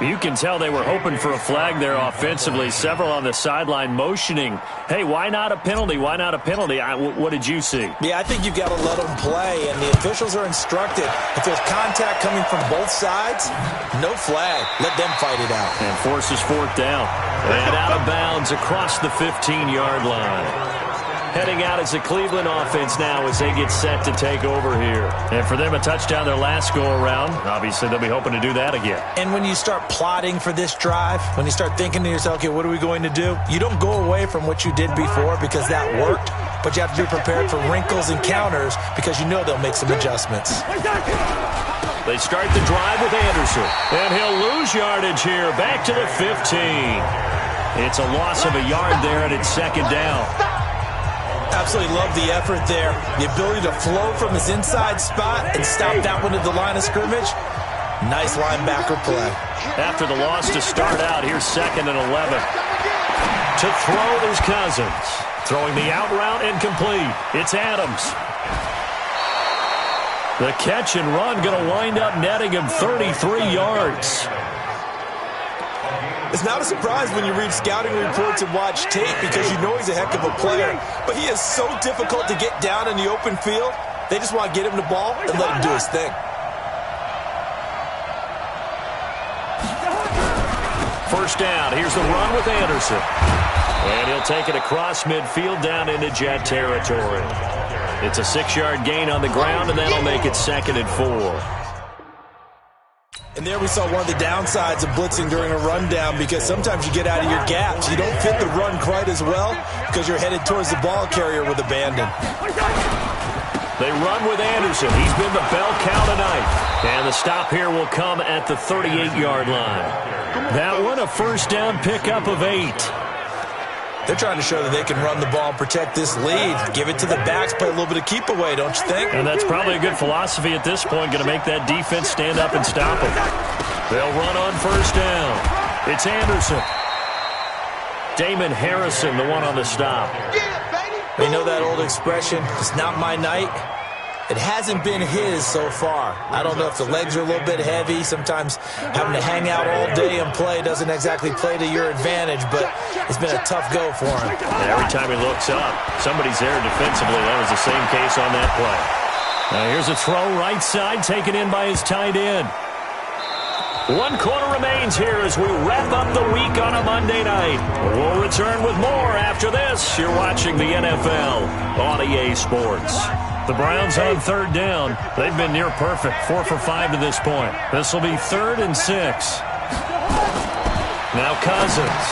You can tell they were hoping for a flag there offensively. Several on the sideline motioning, hey, why not a penalty? Why not a penalty? What did you see? Yeah, I think you've got to let them play, and the officials are instructed. If there's contact coming from both sides, no flag. Let them fight it out. And forces fourth down. And out of bounds across the 15-yard line. Heading out as the Cleveland offense now as they get set to take over here. And for them, a touchdown their last go-around. Obviously, they'll be hoping to do that again. And when you start plotting for this drive, when you start thinking to yourself, okay, what are we going to do? You don't go away from what you did before because that worked, but you have to be prepared for wrinkles and counters because you know they'll make some adjustments. They start the drive with Anderson. And he'll lose yardage here, back to the 15. It's a loss of a yard there, and it's second down. Absolutely love the effort there. The ability to flow from his inside spot and stop that one at the line of scrimmage. Nice linebacker play. After the loss to start out, here's 2nd and 11. To throw, there's Cousins. Throwing the out route incomplete. It's Adams. The catch and run going to wind up netting him 33 yards. It's not a surprise when you read scouting reports and watch tape because you know he's a heck of a player. But he is so difficult to get down in the open field. They just want to get him the ball and let him do his thing. First down. Here's the run with Anderson. And he'll take it across midfield down into Jet territory. It's a 6-yard gain on the ground, and that'll make it 2nd and 4. And there we saw one of the downsides of blitzing during a rundown because sometimes you get out of your gaps. You don't fit the run quite as well because you're headed towards the ball carrier with abandon. They run with Anderson. He's been the bell cow tonight. And the stop here will come at the 38-yard line. That one a first down pickup of 8. They're trying to show that they can run the ball and protect this lead. Give it to the backs, play a little bit of keep away, don't you think? And that's probably a good philosophy at this point, going to make that defense stand up and stop them. They'll run on first down. It's Anderson. Damon Harrison, the one on the stop. You know that old expression, it's not my night? It hasn't been his so far. I don't know if the legs are a little bit heavy. Sometimes having to hang out all day and play doesn't exactly play to your advantage, but it's been a tough go for him. And every time he looks up, somebody's there defensively. That was the same case on that play. Now here's a throw right side taken in by his tight end. 1 quarter remains here as we wrap up the week on a Monday night. We'll return with more after this. You're watching the NFL on EA Sports. The Browns on third down. They've been near perfect, 4 for 5 to this point. This will be 3rd and 6. Now Cousins.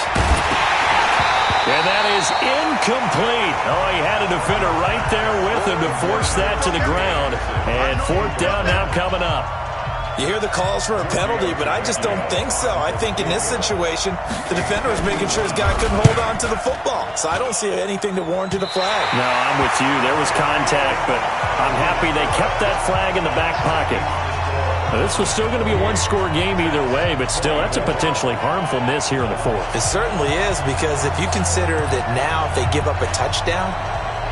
And that is incomplete. Oh, he had a defender right there with him to force that to the ground. And 4th down now coming up. You hear the calls for a penalty, but I just don't think so. I think in this situation, the defender was making sure his guy couldn't hold on to the football. So I don't see anything that warranted a flag. No, I'm with you. There was contact, but I'm happy they kept that flag in the back pocket. Now, this was still going to be a one-score game either way, but still, that's a potentially harmful miss here in the 4th. It certainly is, because if you consider that now if they give up a touchdown,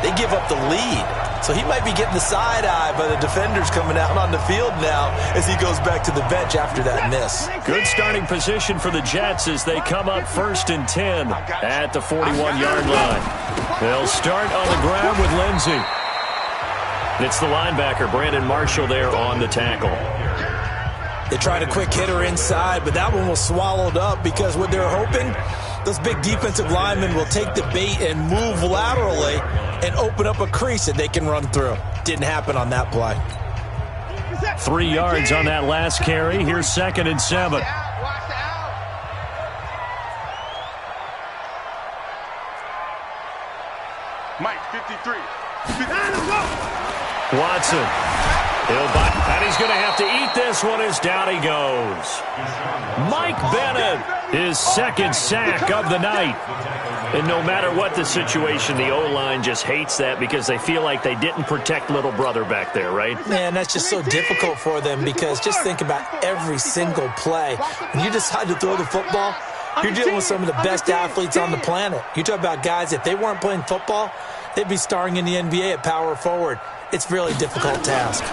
they give up the lead. So he might be getting the side eye by the defenders coming out on the field now as he goes back to the bench after that miss. Good starting position for the Jets as they come up 1st and 10 at the 41-yard line. They'll start on the ground with Lindsey. It's the linebacker, Brandon Marshall, there on the tackle. They tried a quick hitter inside, but that one was swallowed up because what they're hoping, those big defensive linemen will take the bait and move laterally and open up a crease that they can run through. Didn't happen on that play. 3 yards on that last carry. Here's 2nd and 7. Mike, 53. Watson. He'll buy, and he's going to have to eat this one as down he goes. Mike Bennett, his 2nd sack of the night. And no matter what the situation, the O-line just hates that because they feel like they didn't protect little brother back there, right? Man, that's just so difficult for them because just think about every single play. When you decide to throw the football, you're dealing with some of the best athletes on the planet. You talk about guys, if they weren't playing football, they'd be starring in the NBA at power forward. It's a really difficult task.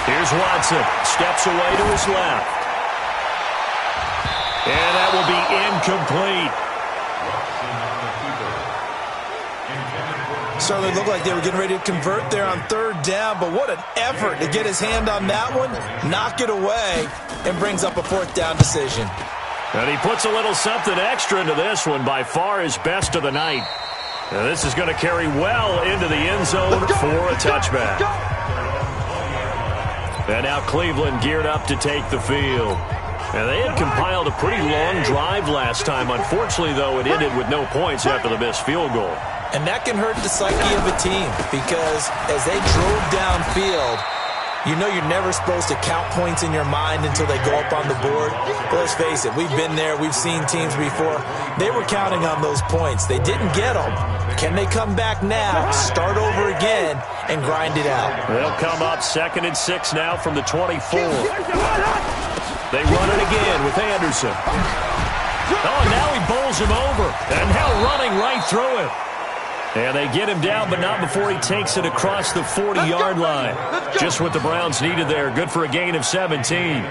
Here's Watson. Steps away to his left. And that will be incomplete. Certainly looked like they were getting ready to convert there on third down, but what an effort to get his hand on that one, knock it away, and brings up a fourth down decision. And he puts a little something extra into this one, by far his best of the night. And this is going to carry well into the end zone for a touchback. And now Cleveland geared up to take the field. And they had compiled a pretty long drive last time. Unfortunately, though, it ended with no points after the missed field goal. And that can hurt the psyche of a team because as they drove downfield, you know you're never supposed to count points in your mind until they go up on the board. But let's face it, we've been there. We've seen teams before. They were counting on those points. They didn't get them. Can they come back now, start over again, and grind it out? They'll come up 2nd and 6 now from the 24. They run it again with Anderson. Oh, and now he bowls him over. And now running right through him. And they get him down, but not before he takes it across the 40-yard line. Just what the Browns needed there. Good for a gain of 17.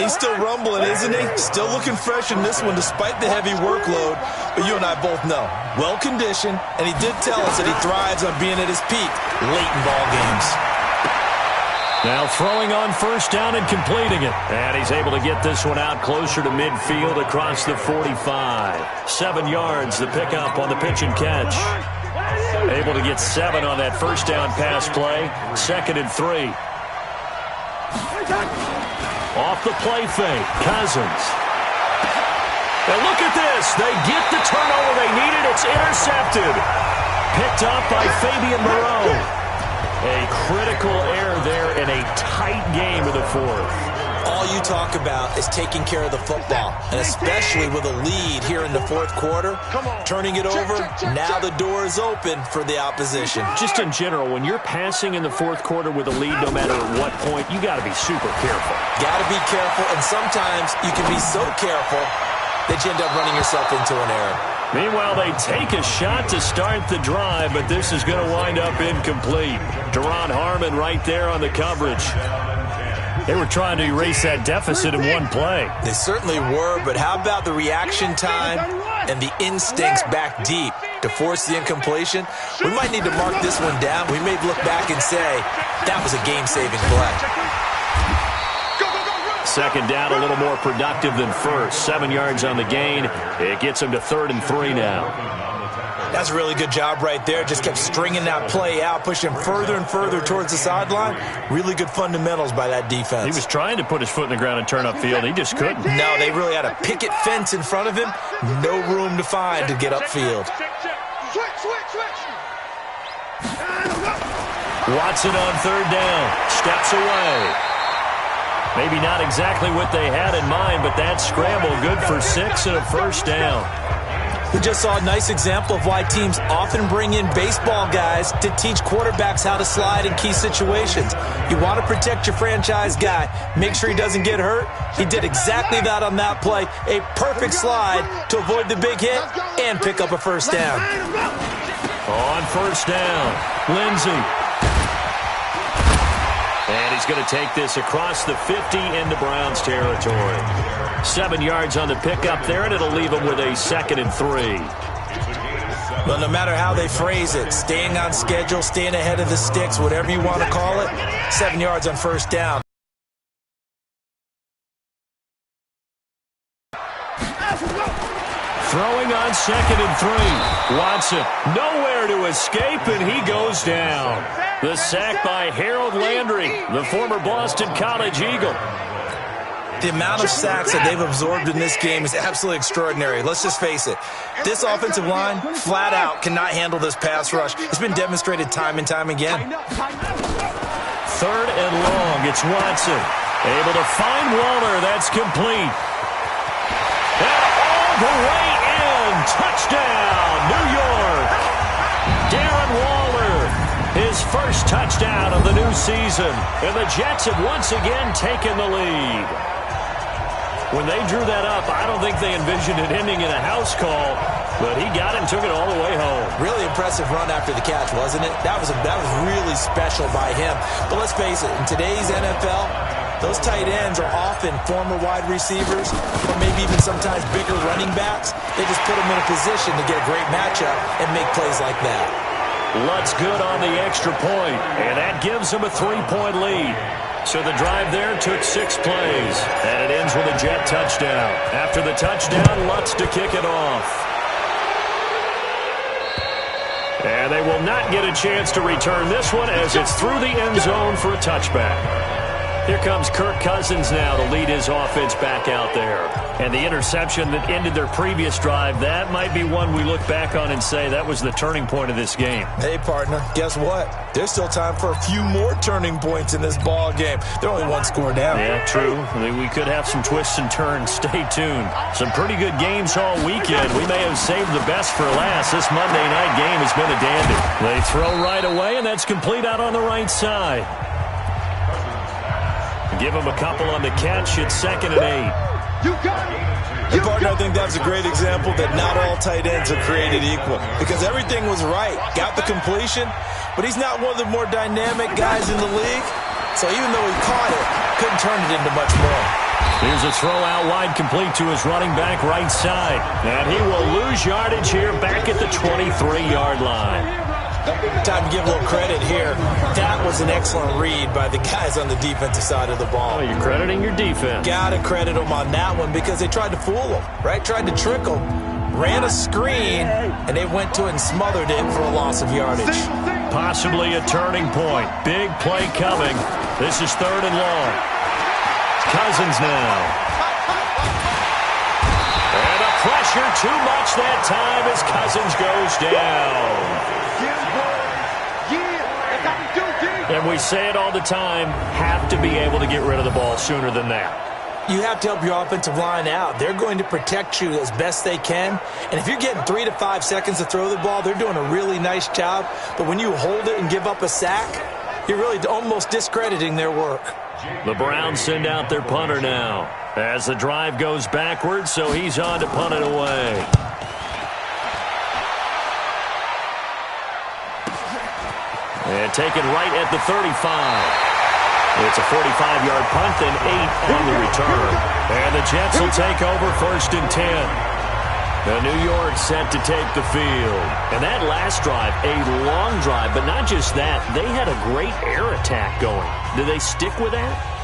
He's still rumbling, isn't he? Still looking fresh in this one despite the heavy workload. But you and I both know, well-conditioned, and he did tell us that he thrives on being at his peak late in ball games. Now throwing on first down and completing it. And he's able to get this one out closer to midfield across the 45. 7 yards, the pickup on the pitch and catch. Able to get 7 on that first down pass play. 2nd and 3. Off the play fake, Cousins. And look at this. They get the turnover they needed. It's intercepted. Picked up by Fabian Moreau. A critical error there in a tight game of the fourth. All you talk about is taking care of the football, and especially with a lead here in the fourth quarter, turning it over, now the door is open for the opposition. Just in general, when you're passing in the fourth quarter with a lead, no matter at what point, you got to be super careful. Got to be careful, and sometimes you can be so careful that you end up running yourself into an error. Meanwhile, they take a shot to start the drive, but this is going to wind up incomplete. Deron Harmon right there on the coverage. They were trying to erase that deficit in one play. They certainly were, but how about the reaction time and the instincts back deep to force the incompletion? We might need to mark this one down. We may look back and say, that was a game-saving play. 2nd down, a little more productive than first. 7 yards on the gain. It gets him to 3rd and 3 now. That's a really good job right there. Just kept stringing that play out, pushing him further and further towards the sideline. Really good fundamentals by that defense. He was trying to put his foot in the ground and turn upfield. He just couldn't. No, they really had a picket fence in front of him. No room to find to get upfield. Watson on 3rd down. Steps away. Maybe not exactly what they had in mind, but that scramble good for 6 and a first down. We just saw a nice example of why teams often bring in baseball guys to teach quarterbacks how to slide in key situations. You want to protect your franchise guy. Make sure he doesn't get hurt. He did exactly that on that play. A perfect slide to avoid the big hit and pick up a first down. On first down, Lindsey. And he's going to take this across the 50 into Browns territory. 7 yards on the pickup there, and it'll leave him with a 2nd and 3. Well, no matter how they phrase it, staying on schedule, staying ahead of the sticks, whatever you want to call it, 7 yards on first down. Throwing on 2nd and 3. Watson nowhere to escape, and he goes down. The sack by Harold Landry, the former Boston College Eagle. The amount of sacks that they've absorbed in this game is absolutely extraordinary. Let's just face it. This offensive line, flat out, cannot handle this pass rush. It's been demonstrated time and time again. 3rd and long. It's Watson. Able to find Waller. That's complete. And all the way in. Touchdown, New York. Darren Waller. His first touchdown of the new season. And the Jets have once again taken the lead. When they drew that up, I don't think they envisioned it ending in a house call, but he got it and took it all the way home. Really impressive run after the catch, wasn't it? That was really special by him. But let's face it, in today's NFL, Those tight ends are often former wide receivers or maybe even sometimes bigger running backs. They just put them in a position to get a great matchup and make plays like that. Lutz good on the extra point, and that gives them a 3-point lead. So the drive there took 6 plays, and it ends with a Jet touchdown. After the touchdown, Lutz to kick it off. And they will not get a chance to return this one as it's through the end zone for a touchback. Here comes Kirk Cousins now to lead his offense back out there. And the interception that ended their previous drive, that might be one we look back on and say that was the turning point of this game. Hey, partner, guess what? There's still time for a few more turning points in this ball game. They're only 1 score down. Yeah, true. We could have some twists and turns. Stay tuned. Some pretty good games all weekend. We may have saved the best for last. This Monday night game has been a dandy. They throw right away, and that's complete out on the right side. Give him a couple on the catch. It's 2nd and 8. You got it. And partner, I think that's a great example that not all tight ends are created equal because everything was right. Got the completion, but he's not one of the more dynamic guys in the league. So even though he caught it, couldn't turn it into much more. Here's a throw out wide complete to his running back right side. And he will lose yardage here back at the 23-yard line. Time to give a little credit here. That was an excellent read by the guys on the defensive side of the ball. Oh, you're crediting your defense. Gotta credit them on that one because they tried to fool them, right? Tried to trick them. Ran a screen, and they went to it and smothered it for a loss of yardage. Possibly a turning point. Big play coming. This is 3rd and long. Cousins now. And a pressure too much that time as Cousins goes down. And we say it all the time, have to be able to get rid of the ball sooner than that. You have to help your offensive line out. They're going to protect you as best they can. And if you're getting 3 to 5 seconds to throw the ball, they're doing a really nice job. But when you hold it and give up a sack, you're really almost discrediting their work. The Browns send out their punter now as the drive goes backwards, so he's on to punt it away. And taken right at the 35. It's a 45-yard punt, then 8 on the return. And the Jets will take over 1st and 10. Now New York set to take the field. And that last drive, a long drive, but not just that. They had a great air attack going. Do they stick with that?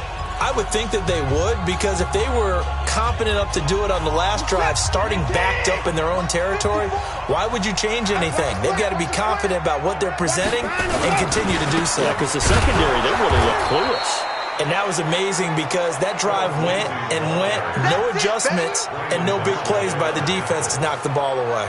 I would think that they would because if they were confident enough to do it on the last drive, starting backed up in their own territory, why would you change anything? They've got to be confident about what they're presenting and continue to do so. Yeah, because the secondary, they really look clueless. And that was amazing because that drive went and went, no adjustments and no big plays by the defense to knock the ball away.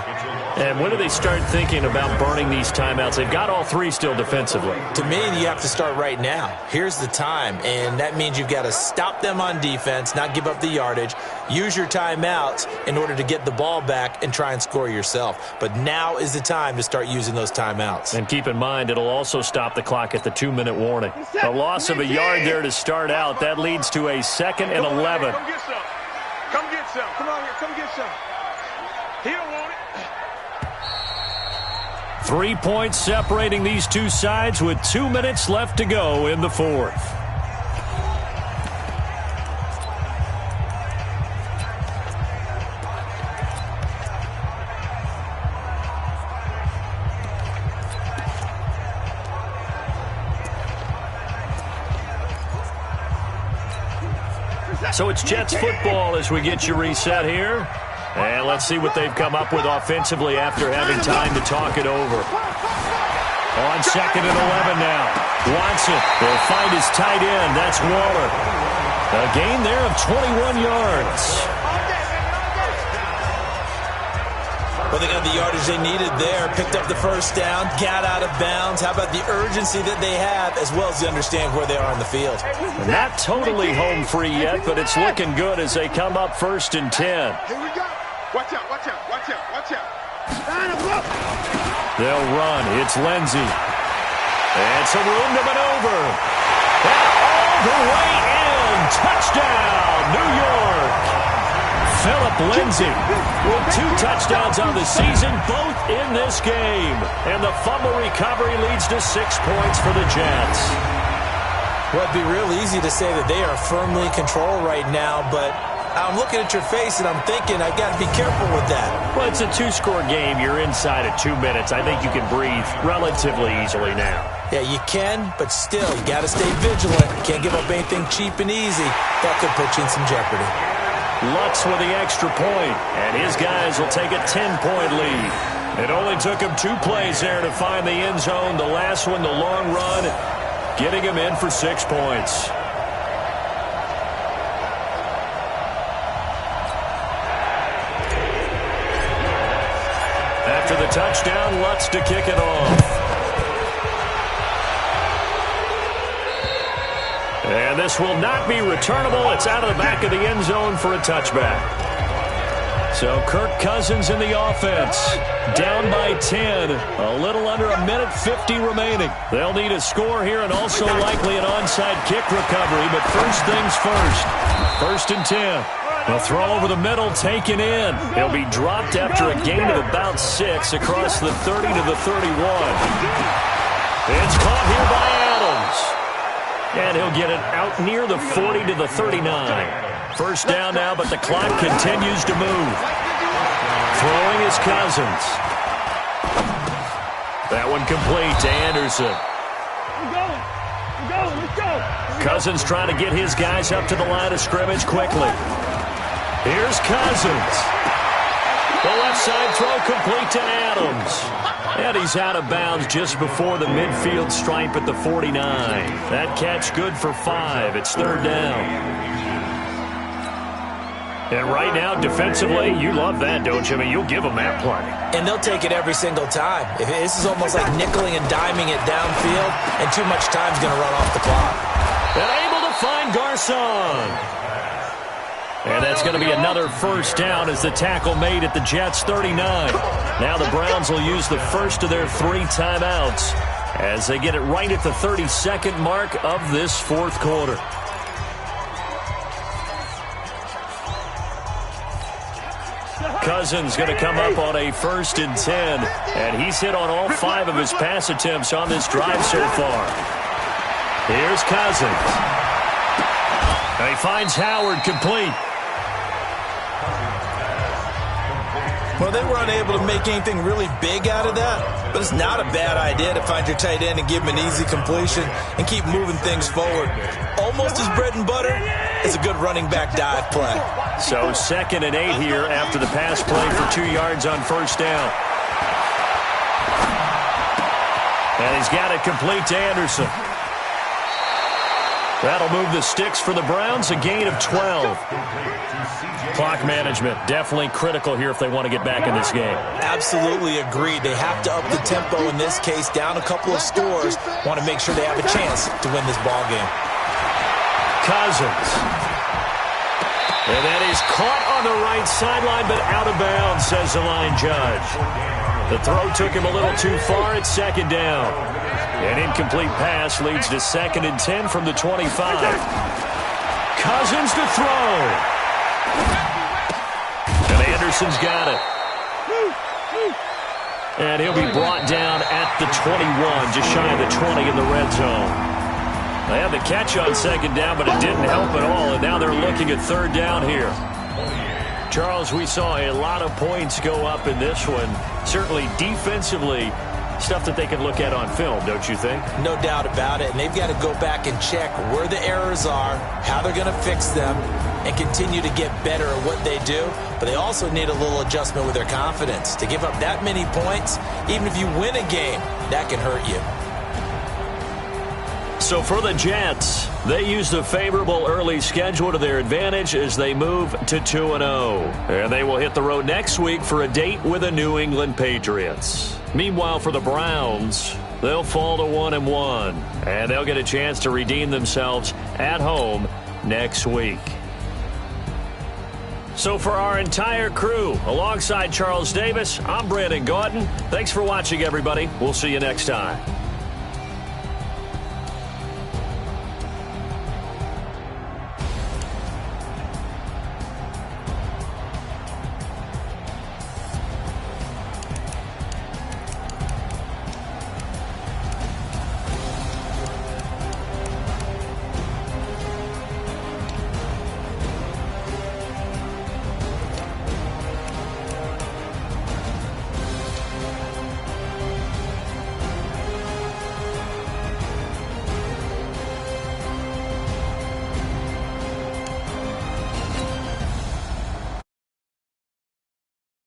And when do they start thinking about burning these timeouts? They've got all 3 still defensively. To me, you have to start right now. Here's the time, and that means you've got to stop them on defense, not give up the yardage, use your timeouts in order to get the ball back and try and score yourself. But now is the time to start using those timeouts. And keep in mind, it'll also stop the clock at the 2-minute warning. A loss of a yard there to start out. That leads to a 2nd and 11. Come get some. Come get some. Come on here. Come get some. He don't want it. 3 points separating these two sides with 2 minutes left to go in the 4th. So it's Jets football as we get you reset here. And let's see what they've come up with offensively after having time to talk it over. On 2nd and 11 now. Watson will find his tight end. That's Waller. A gain there of 21 yards. Well, they got the yardage they needed there, picked up the first down, got out of bounds. How about the urgency that they have as well as they understand where they are on the field? Not totally home free yet, but it's looking good as they come up 1st and 10. Here we go. Watch out, watch out, watch out, watch out. They'll run. It's Lindsey. And some room to maneuver. And all the way in. Touchdown, New York. Philip Lindsey with 2 touchdowns on the season, both in this game. And the fumble recovery leads to 6 points for the Jets. Well, it'd be real easy to say that they are firmly in control right now, but I'm looking at your face and I'm thinking I've got to be careful with that. Well, it's a two-score game. You're inside of 2 minutes. I think you can breathe relatively easily now. Yeah, you can, but still, you got to stay vigilant. You can't give up anything cheap and easy. That could put you in some jeopardy. Lutz with the extra point, and his guys will take a 10-point lead. It only took him 2 plays there to find the end zone. The last one, the long run, getting him in for 6 points. After the touchdown, Lutz to kick it off. And this will not be returnable. It's out of the back of the end zone for a touchback. So Kirk Cousins in the offense. Down by 10. A little under a minute 50 remaining. They'll need a score here and also likely an onside kick recovery. But first things first. 1st and 10. They'll throw over the middle, taken in. He'll be dropped after a gain of about 6 across the 30 to the 31. It's caught here by Adams. And he'll get it out near the 40 to the 39. First down now, but the clock continues to move. Throwing is Cousins. That one complete to Anderson. Let's go. Cousins trying to get his guys up to the line of scrimmage quickly. Here's Cousins. The left side throw complete to Adams. And he's out of bounds just before the midfield stripe at the 49. That catch good for 5. It's 3rd down. And right now, defensively, you love that, don't you? I mean, you'll give them that play. And they'll take it every single time. This is almost like nickeling and diming it downfield, and too much time's going to run off the clock. And able to find Garcon. And that's going to be another first down as the tackle made at the Jets' 39. Now the Browns will use the first of their 3 timeouts as they get it right at the 32nd mark of this 4th quarter. Cousins going to come up on a 1st and 10, and he's hit on all 5 of his pass attempts on this drive so far. Here's Cousins. And he finds Howard complete. Well, they were unable to make anything really big out of that, but it's not a bad idea to find your tight end and give him an easy completion and keep moving things forward. Almost his bread and butter is a good running back dive play. So 2nd and 8 here after the pass play for 2 yards on first down. And he's got it complete to Anderson. That'll move the sticks for the Browns, a gain of 12. Clock management, definitely critical here if they want to get back in this game. Absolutely agreed. They have to up the tempo in this case, down a couple of scores. Want to make sure they have a chance to win this ball game. Cousins. And that is caught on the right sideline, but out of bounds, says the line judge. The throw took him a little too far at 2nd down. An incomplete pass leads to 2nd and 10 from the 25. Cousins to throw. And Anderson's got it. And he'll be brought down at the 21, just shy of the 20 in the red zone. They had the catch on 2nd down, but it didn't help at all, and now they're looking at 3rd down here. Charles, we saw a lot of points go up in this one. Certainly defensively, stuff that they can look at on film, don't you think? No doubt about it, and they've got to go back and check where the errors are, how they're going to fix them, and continue to get better at what they do. But they also need a little adjustment with their confidence. To give up that many points, even if you win a game, that can hurt you. So for the Jets, they use the favorable early schedule to their advantage as they move to 2-0. And they will hit the road next week for a date with the New England Patriots. Meanwhile, for the Browns, they'll fall to 1-1. And they'll get a chance to redeem themselves at home next week. So for our entire crew, alongside Charles Davis, I'm Brandon Gaudin. Thanks for watching, everybody. We'll see you next time.